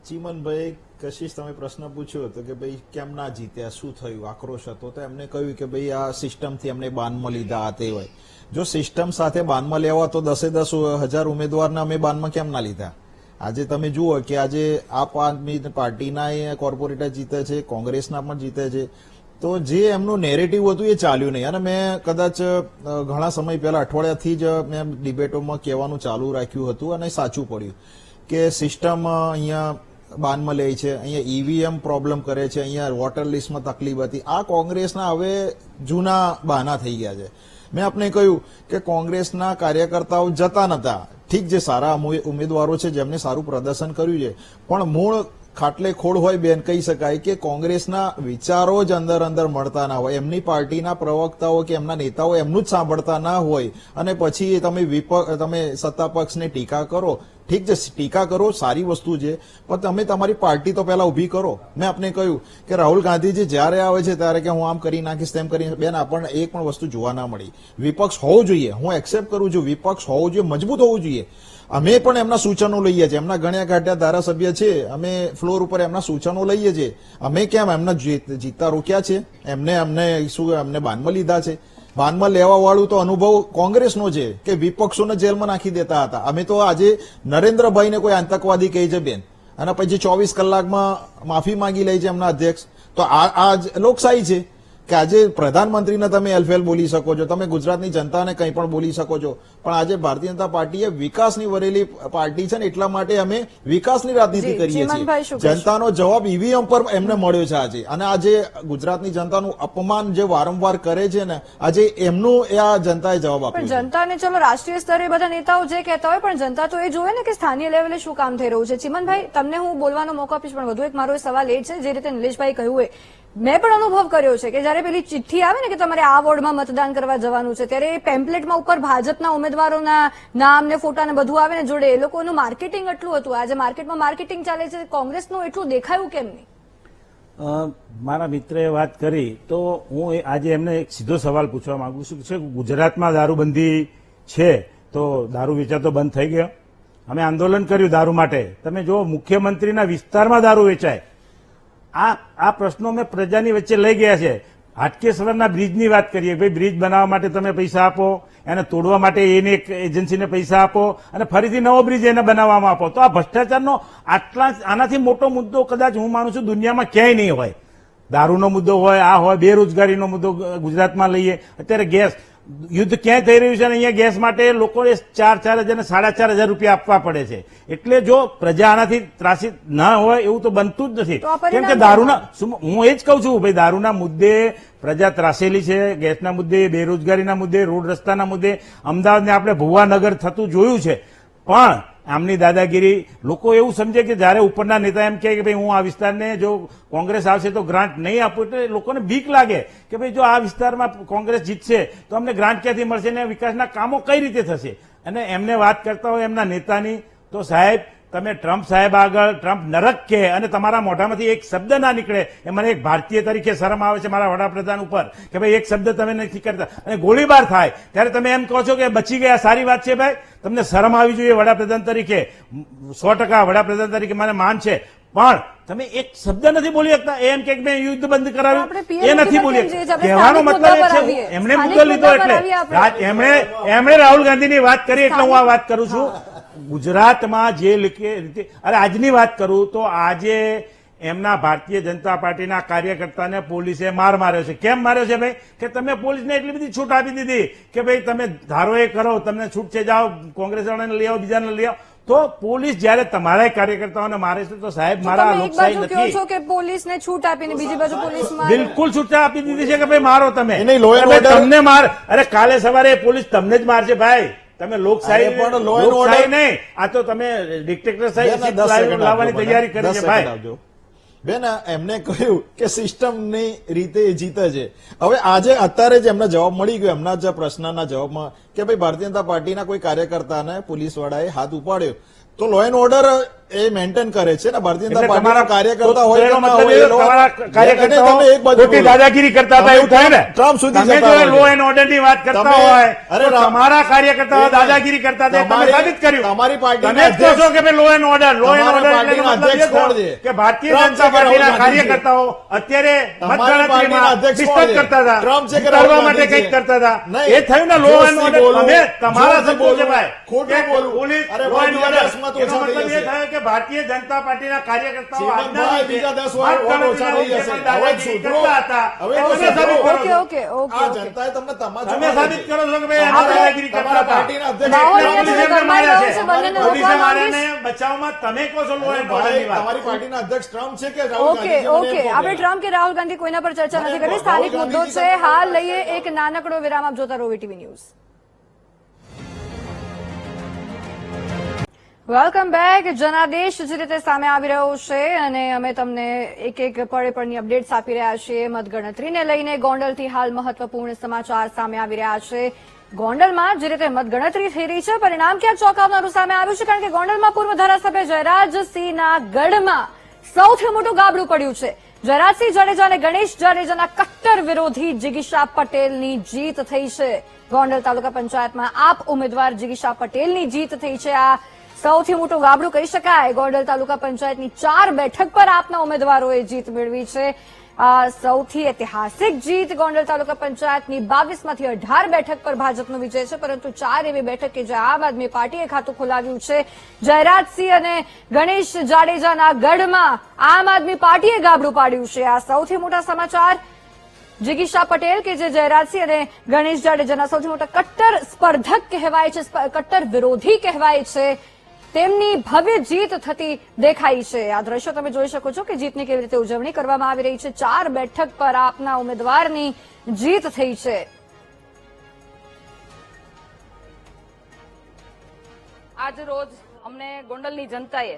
ચીમનભાઈ, કશિશ તમે પ્રશ્ન પૂછ્યો હતો કે ભાઈ કેમ ના જીત્યા, શું થયું, આક્રોશ હતો, તો એમને કહ્યું કે ભાઈ આ સિસ્ટમથી અમને બાનમાં લીધા તે હોય. જો સિસ્ટમ સાથે બાનમાં લેવા તો 10,000 ઉમેદવારને અમે બાનમાં કેમ ના લીધા? આજે તમે જુઓ કે આજે આપ આદમી પાર્ટીના કોર્પોરેટર જીતે છે, કોંગ્રેસના પણ જીતે છે. તો જે એમનું નેરેટિવ હતું એ ચાલ્યું નહીં. અને મેં કદાચ ઘણા સમય પહેલા અઠવાડિયાથી જ મેં ડિબેટોમાં કહેવાનું ચાલુ રાખ્યું હતું અને સાચું પડ્યું કે સિસ્ટમ અહીંયા બાનમાં લે છે, અહીંયા ઈવીએમ પ્રોબ્લેમ કરે છે, અહીંયા વોટર લિસ્ટમાં તકલીફ હતી. આ કોંગ્રેસના હવે જૂના બહાના થઈ ગયા છે. મેં આપને કહ્યું કે કોંગ્રેસના કાર્યકર્તાઓ જતા નતા. ઠીક, જે સારા ઉમેદવારો છે જેમને સારું પ્રદર્શન કર્યું છે, પણ મૂળ ખાટલે ખોડ હોય બેન કહી શકાય કે કોંગ્રેસના વિચારો જ અંદર મળતા ના હોય, એમની પાર્ટીના પ્રવક્તાઓ કે એમના નેતાઓ એમનું જ સાંભળતા ના હોય અને પછી તમે સત્તા પક્ષને ટીકા કરો. ઠીક છે, ટીકા કરો, સારી વસ્તુ છે, પણ તમે તમારી પાર્ટી તો પહેલા ઉભી કરો. મેં આપને કહ્યું કે રાહુલ ગાંધીજી જ્યારે આવે છે ત્યારે કે હું આમ કરી નાખીશ તેમ કરી, બેન આપણને એક પણ વસ્તુ જોવા ના મળી. વિપક્ષ હોવું જોઈએ, હું એક્સેપ્ટ કરું છું, વિપક્ષ હોવું જોઈએ, મજબૂત હોવું જોઈએ. અમે પણ એમના સૂચનો લઈએ છીએ, એમના ગણ્યા ગાંઠ્યા ધારાસભ્ય છે, અમે ફ્લોર ઉપર એમના સૂચનો લઈએ છીએ. અમે કેમ એમના જીતતા રોક્યા છે? એમને બાનમાં લીધા છે? બાનમાં લેવા વાળું તો અનુભવ કોંગ્રેસનો છે કે વિપક્ષોને જેલમાં નાખી દેતા હતા. અમે તો આજે નરેન્દ્રભાઈને કોઈ આતંકવાદી કહે છે બેન, અને પછી 24 કલાકમાં માફી માંગી લે છે એમના અધ્યક્ષ. તો આ લોકશાહી છે કે આજે પ્રધાનમંત્રીને તમે એલફેલ બોલી શકો છો, તમે ગુજરાતની જનતાને કંઈ પણ બોલી શકો છો, પણ આજે ભારતીય જનતા પાર્ટીએ વિકાસની વરેલી પાર્ટી છે ને એટલા માટે અમે વિકાસની રાજનીતિ કરીએ છીએ. જનતાનો જવાબ ઈવીએમ પર એમને મળ્યો છે આજે. અને આજે ગુજરાતની જનતાનું અપમાન જે વારંવાર કરે છે ને, આજે એમનું આ જનતાએ જવાબ આપ્યો. પણ જનતાને ચલો રાષ્ટ્રીય સ્તરે બધા નેતાઓ જે કહેતા હોય, પણ જનતા તો એ જોવે ને કે સ્થાનિય લેવલે શું કામ થઈ રહ્યું છે. ચીમનભાઈ, તમને હું બોલવાનો મોકો આપીશ, પણ વધુ એક મારો સવાલ એ છે, જે રીતે નિલેશભાઈ કહ્યું હોય, મેં પણ અનુભવ કર્યો છે કે જયારે પેલી ચિઠ્ઠી આવે ને કે તમારે આ વોર્ડમાં મતદાન કરવા જવાનું છે, ત્યારે પેમ્પલેટમાં ઉપર ભાજપના ઉમેદવારોના નામ ને ફોટા ને બધું આવે ને જોડે. એ લોકોનું માર્કેટિંગ એટલું હતું. આજે માર્કેટમાં માર્કેટિંગ ચાલે છે, કોંગ્રેસનું એટલું દેખાયું કેમ નહીં? મારા મિત્રએ વાત કરી તો હું આજે એમને એક સીધો સવાલ પૂછવા માંગુ છું કે ગુજરાતમાં દારૂબંધી છે તો દારૂ વેચાતો બંધ થઈ ગયો? અમે આંદોલન કર્યું દારૂ માટે. તમે જો મુખ્યમંત્રીના વિસ્તારમાં દારૂ વેચાય, આ પ્રશ્નો અમે પ્રજાની વચ્ચે લઈ ગયા છે. હાટકેશ્વરના બ્રિજની વાત કરીએ, ભાઈ બ્રિજ બનાવવા માટે તમે પૈસા આપો, એને તોડવા માટે એની એક એજન્સીને પૈસા આપો અને ફરીથી નવો બ્રિજ એને બનાવવામાં આપો. તો આ ભ્રષ્ટાચારનો આનાથી મોટો મુદ્દો કદાચ હું માનું છું દુનિયામાં ક્યાંય નહીં હોય. દારૂનો મુદ્દો હોય, આ હોય, બેરોજગારીનો મુદ્દો ગુજરાતમાં લઈએ, અત્યારે ગેસ. યુદ્ધ ક્યાંય થઈ રહ્યું છે અને અહીંયા ગેસ માટે લોકોને 4,000 અને 4,500 રૂપિયા આપવા પડે છે. એટલે જો પ્રજા આનાથી ત્રાસિત ના હોય એવું તો બનતું જ નથી. કેમ કે દારૂના, હું એ જ કહું છું ભાઈ, દારૂના મુદ્દે પ્રજા ત્રાસેલી છે, ગેસના મુદ્દે, બેરોજગારીના મુદ્દે, રોડ રસ્તાના મુદ્દે. અમદાવાદને આપણે ભુવાનગર થતું જોયું છે. પણ આમની દાદાગીરી, લોકો એવું સમજે કે જયારે ઉપરના નેતા એમ કહે કે ભાઈ હું આ વિસ્તારને જો કોંગ્રેસ આવશે તો ગ્રાન્ટ નહીં આપું, એટલે લોકોને બીક લાગે કે ભાઈ જો આ વિસ્તારમાં કોંગ્રેસ જીતશે તો અમને ગ્રાન્ટ ક્યાંથી મળશે ને વિકાસના કામો કઈ રીતે થશે. અને એમને વાત કરતા હોય એમના નેતાની, તો સાહેબ તમે ટ્રમ્પ સાહેબ આગળ ટ્રમ્પ નરક કહે અને તમારા મોઢામાંથી એક શબ્દ ના નીકળે, એ મને એક ભારતીય તરીકે શરમ આવે છે મારા વડાપ્રધાન ઉપર કે ભાઈ એક શબ્દ તમે નથી કરતા અને ગોળીબાર થાય ત્યારે તમે એમ કહો છો કે બચી ગયા, સારી વાત છે ભાઈ, તમને શરમ આવી જોઈએ વડાપ્રધાન તરીકે. 100% વડાપ્રધાન તરીકે મને માન છે, પણ તમે એક શબ્દ નથી બોલી શકતા. એમ કે મેં યુદ્ધ બંધ કરાવ્યું, એ નથી બોલી શકતા. કહેવાનો મતલબ એ છે એમણે મુદ્દો લીધો એટલે એમણે રાહુલ ગાંધીની વાત કરી એટલે હું આ વાત કરું છું. ગુજરાતમાં જે રીતે, અરે આજની વાત કરું તો આજે એમના ભારતીય જનતા પાર્ટીના કાર્યકર્તાને પોલીસે માર માર્યો છે. કેમ માર્યો છે ભાઈ? કે તમે પોલીસને એટલી બધી છૂટ આપી દીધી કે ભાઈ તમે ધારો એ કરો, તમને છૂટ છે, જાઓ કોંગ્રેસ વાળાને લઈ આવો, બીજાને લઈ આવો. તો પોલીસ જયારે તમારા કાર્યકર્તાઓને મારે છે તો સાહેબ મારા લોકશાહી નથી. છો કે પોલીસને છૂટ આપીને બીજી બાજુ પોલીસ બિલકુલ છૂટ આપી દીધી છે કે ભાઈ મારો તમે, તમને માર. અરે કાલે સવારે પોલીસ તમને જ મારશે ભાઈ. તમે લોકશાહી નહીં, આ તો તમે ડિક્ટેટરશાહી લાવવાની તૈયારી કરી છે ભાઈ. બેન એમને કહ્યું કે સિસ્ટમની રીતે એ જીતે છે. હવે આજે અત્યારે જ એમને જવાબ મળી ગયો એમના જ પ્રશ્નના જવાબમાં કે ભાઈ ભારતીય જનતા પાર્ટીના કોઈ કાર્યકર્તાને પોલીસ વાળાએ હાથ ઉપાડ્યો તો લો એન્ડ ઓર્ડર એ મેન્ટેન કરે છે ને. ભારતીય જનતા પાર્ટીના કાર્યકર્તા હોય દાદાગીરી કરતા હતા એવું થાય ને. ટ્રમ્પ સુધી લો એન્ડ ઓર્ડર ની વાત કરતા હોય, અરે તમારા કાર્યકર્તાઓ દાદાગીરી કરતા હતા, તમે સાબિત કર્યું. તમારી પાર્ટી તમે કહો છો કે ભાઈ law and order, law and order કે ભારતીય જનતા પાર્ટીના કાર્યકર્તાઓ અત્યારે મતગણતરીમાં ડિસ્ટર્બ કરતા હતા, કરવા માટે કંઈક કરતા હતા, એ થયું ને લો એન્ડ ઓર્ડર. તમે તમારા શબ્દો છે ભાઈ, પોલીસ લો એન્ડ ઓર્ડર, એનો મતલબ એ થાય કે ભારતીય જનતા પાર્ટીના કાર્યકર્તાઓ તમે સાબિત કરો છો કે ભાઈ દાદાગીરી કરતા હતા, બચાવમાં તમે કહો છો લો એન્ડ ઓર્ડરની વાત. તમારી પાર્ટીના અધ્યક્ષ ટ્રમ્પ છે કે ઓકે આપણે ટ્રમ્પ કે રાહુલ ગાંધી કોઈના પર ચર્ચા નથી કરી. સ્થાનિક મુદ્દો છે. હાલ લઈએ એક નાનકડો વિરામ. આપ જોતા રહો VTV news. Welcome back. Janadesh જે રીતે સામે આવી રહ્યો છે અને અમે તમને એક એક પળે પળની અપડેટ્સ આપી રહ્યા છીએ. મતગણતરીને લઈને ગોંડલથી હાલ મહત્વપૂર્ણ સમાચાર સામે આવી રહ્યા છે. ગોંડલમાં જે રીતે મતગણતરી થઈ રહી છે, પરિણામ ક્યાં ચોંકાવનારું સામે આવ્યું છે, કારણ કે ગોંડલમાં પૂર્વ ધારાસભ્ય જયરાજસિંહના ગઢમાં સૌથી મોટું ગાબડું પડ્યું છે. જયરાજસિંહ જાડેજા અને ગણેશ જાડેજાના કટ્ટર વિરોધી જિગીશા પટેલની જીત થઈ છે. ગોંડલ તાલુકા પંચાયતમાં આપ ઉમેદવાર જિગીશા પટેલની જીત થઈ છે. આ સૌથી મોટું ગાબડું કહી શકાય. ગોંડલ તાલુકા પંચાયતની 4 બેઠક પર આપના ઉમેદવારોએ જીત મેળવી છે. સૌથી ઐતિહાસિક જીત ગોંડલ તાલુકા પંચાયતની 22માંથી 18 બેઠક પર ભાજપનો વિજય છે, પરંતુ 4 એવી બેઠક કે જ્યાં આમ આદમી પાર્ટીએ ખાતું ખોલાવ્યું છે. જયરાજસિંહ અને ગણેશ જાડેજાના ગઢમાં આમ આદમી પાર્ટીએ ગાબડું પાડ્યું છે. આ સૌથી મોટા સમાચાર. જિગીશા પટેલ કે જે જયરાજસિંહ અને ગણેશ જાડેજાના સૌથી મોટા કટ્ટર સ્પર્ધક કહેવાય છે, કટ્ટર વિરોધી કહેવાય છે, તેમની ભવ્ય જીત થતી દેખાઈ છે. આ દ્રશ્યો તમે જોઈ શકો છો કે જીતની કેવી રીતે ઉજવણી કરવામાં આવી રહી છે. 4 બેઠક પર આપના ઉમેદવારની જીત થઈ છે. આજ રોજ અમને ગોંડલની જનતાએ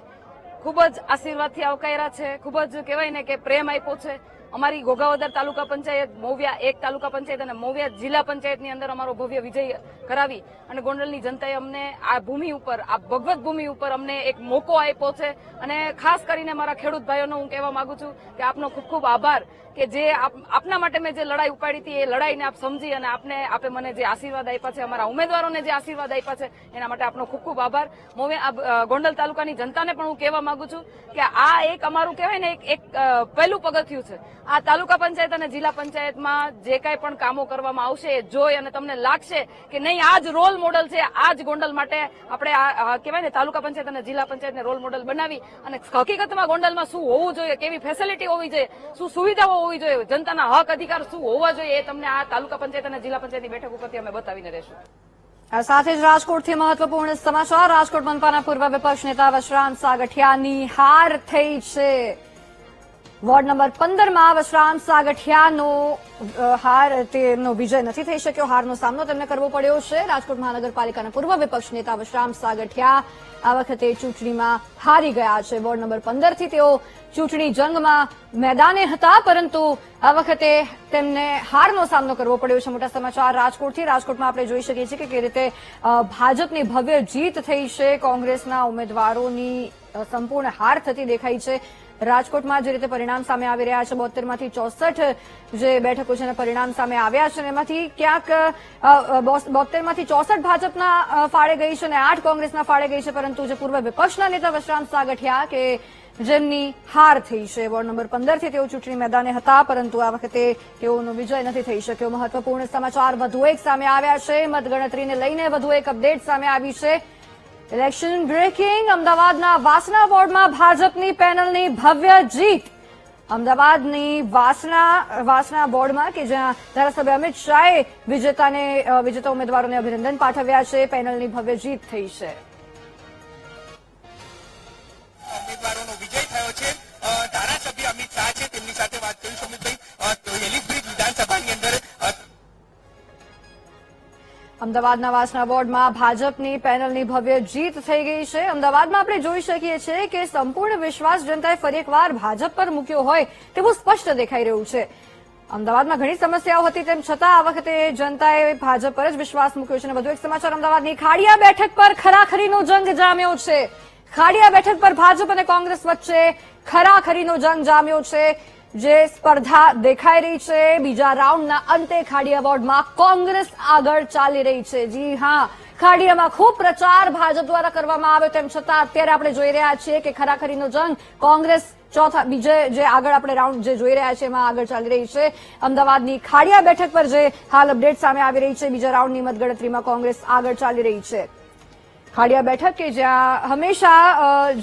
ખૂબ જ આશીર્વાદથી આવકાર્યા છે, ખૂબ જ કહેવાય ને કે પ્રેમ આપ્યો છે. અમારી ઘોઘાવદર તાલુકા પંચાયત, મોવિયા 1 તાલુકા પંચાયત અને મોવિયા જિલ્લા પંચાયતની અંદર અમારો ભવ્ય વિજય કરાવી અને ગોંડલની જનતાએ અમને આ ભૂમિ ઉપર, આ ભગવત ભૂમિ ઉપર અમને એક મોકો આપ્યો છે. અને ખાસ કરીને મારા ખેડૂત ભાઈઓને હું કહેવા માંગુ છું કે આપનો ખૂબ ખૂબ આભાર કે જે આપના માટે મેં જે લડાઈ ઉપાડી હતી એ લડાઈને આપ સમજી અને આપે મને જે આશીર્વાદ આપ્યા છે, અમારા ઉમેદવારોને જે આશીર્વાદ આપ્યા છે એના માટે આપનો ખૂબ ખૂબ આભાર. ગોંડલ તાલુકાની જનતાને પણ હું કહેવા માંગુ છું કે આ એક અમારું કહેવાય ને એક પહેલું પગથિયું છે. આ તાલુકા પંચાયત અને જિલ્લા પંચાયતમાં જે કઈ પણ કામો કરવામાં આવશે એ જોઈ અને તમને લાગશે કે નહીં આ જ રોલ મોડલ છે, આ જ ગોંડલ માટે આપણે કહેવાય ને તાલુકા પંચાયત અને જિલ્લા પંચાયતને રોલ મોડલ બનાવી અને હકીકતમાં ગોંડલમાં શું હોવું જોઈએ, કેવી ફેસિલિટી હોવી જોઈએ, શું સુવિધાઓ હોવી જોઈએ, જનતાના હક અધિકાર શું હોવા જોઈએ, એ તમને આ તાલુકા પંચાયત અને જિલ્લા પંચાયતની બેઠક ઉપરથી અમે બતાવીને રહેશું. આ સાથે જ રાજકોટથી મહત્વપૂર્ણ સમાચાર. રાજકોટ મનપાના પૂર્વ વિપક્ષ નેતા વશરામ સાગઠિયાની હાર થઈ છે. વોર્ડ નંબર 15માં વશરામ સાગઠિયાનો તેમનો વિજય નથી થઈ શક્યો. હારનો સામનો તેમને કરવો પડ્યો છે. રાજકોટ મહાનગરપાલિકાના પૂર્વ વિપક્ષ નેતા વશરામ સાગઠિયા આ વખતે ચૂંટણીમાં હારી ગયા છે. વોર્ડ નંબર 15 થી તેઓ ચૂંટણી જંગમાં મેદાને હતા, પરંતુ આ વખતે તેમને હારનો સામનો કરવો પડ્યો છે. મોટા સમાચાર રાજકોટથી. રાજકોટમાં આપણે જોઈ શકીએ છીએ કે કેવી રીતે ભાજપની ભવ્ય જીત થઈ છે. કોંગ્રેસના ઉમેદવારોની સંપૂર્ણ હાર થતી દેખાઈ છે. રાજકોટમાં જે રીતે પરિણામ સામે આવી રહ્યા છે, 72 માંથી 64 જે બેઠકો છે પરિણામ સામે આવ્યા છે, એમાંથી ક્યાંક 72 માંથી 64 ભાજપના ફાળે ગઈ છે અને 8 કોંગ્રેસના ફાળે ગઈ છે. પરંતુ જે પૂર્વ વિપક્ષના નેતા વશરામ સાગઠિયા કે જેમની હાર થઈ છે, વોર્ડ નંબર 15 થી તેઓ ચૂંટણી મેદાને હતા, પરંતુ આ વખતે તેઓનો વિજય નથી થઈ શક્યો. મહત્વપૂર્ણ સમાચાર વધુ એક સામે આવ્યા છે. મતગણતરીને લઈને વધુ એક અપડેટ સામે આવી છે. Election breaking. અમદાવાદના વાસણા વોર્ડમાં ભાજપની પેનલની ભવ્ય જીત. અમદાવાદની વાસણા વોર્ડમાં કે જ્યાં ધારાસભ્ય અમિત શાહે વિજેતા ઉમેદવારોને અભિનંદન પાઠવ્યા છે, પેનલની ભવ્ય જીત થઈ છે. ઉમેદવારોનો વિજય થયો છે. ધારાસભ્ય અમિત શાહ છે, તેમની સાથે વાત કરીશું. અમિતભાઈ, એલિસબ્રિજ વિધાનસભાની અંદર અમદાવાદના વાસણા વોર્ડમાં ભાજપની પેનલની ભવ્ય જીત થઈ ગઈ છે. અમદાવાદમાં આપણે જોઈ શકીએ છીએ કે સંપૂર્ણ વિશ્વાસ જનતાએ ફરી એકવાર ભાજપ પર મૂક્યો હોય તેવું સ્પષ્ટ દેખાઈ રહ્યું છે. અમદાવાદમાં ઘણી સમસ્યાઓ હતી, તેમ છતાં આ વખતે જનતાએ ભાજપ પર જ વિશ્વાસ મૂક્યો છે. અને વધુ એક સમાચાર, અમદાવાદની ખાડિયા બેઠક પર ખરાખરીનો જંગ જામ્યો છે. ખાડિયા બેઠક પર ભાજપ અને કોંગ્રેસ વચ્ચે ખરાખરીનો જંગ જામ્યો છે. જે સ્પર્ધા દેખાઈ રહી છે, બીજા રાઉન્ડના અંતે ખાડિયા વોર્ડમાં કોંગ્રેસ આગળ ચાલી રહી છે. જી હા, ખાડિયામાં ખૂબ પ્રચાર ભાજપ દ્વારા કરવામાં આવ્યો, તેમ છતાં અત્યારે આપણે જોઈ રહ્યા છીએ કે ખરાખરીનો જંગ કોંગ્રેસ બીજે જે આગળ આપણે રાઉન્ડ જે જોઈ રહ્યા છીએ એમાં આગળ ચાલી રહી છે. અમદાવાદની ખાડિયા બેઠક પર જે હાલ અપડેટ સામે આવી રહી છે, બીજા રાઉન્ડની મતગણતરીમાં કોંગ્રેસ આગળ ચાલી રહી છે. ખાડિયા બેઠક કે જ્યાં હંમેશા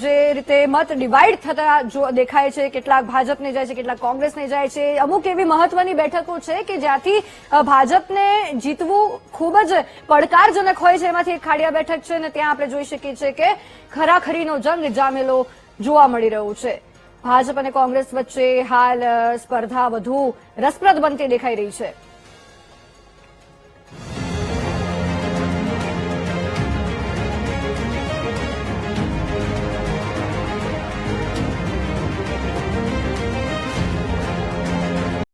જે રીતે મત ડિવાઈડ થતા દેખાય છે, કેટલાક ભાજપને જાય છે, કેટલાક કોંગ્રેસને જાય છે. અમુક એવી મહત્વની બેઠકો છે કે જ્યાંથી ભાજપને જીતવું ખૂબ જ પડકારજનક હોય છે, એમાંથી એક ખાડિયા બેઠક છે અને ત્યાં આપણે જોઈ શકીએ છીએ કે ખરાખરીનો જંગ જામેલો જોવા મળી રહ્યો છે. ભાજપ અને કોંગ્રેસ વચ્ચે હાલ સ્પર્ધા વધુ રસપ્રદ બનતી દેખાઈ રહી છે.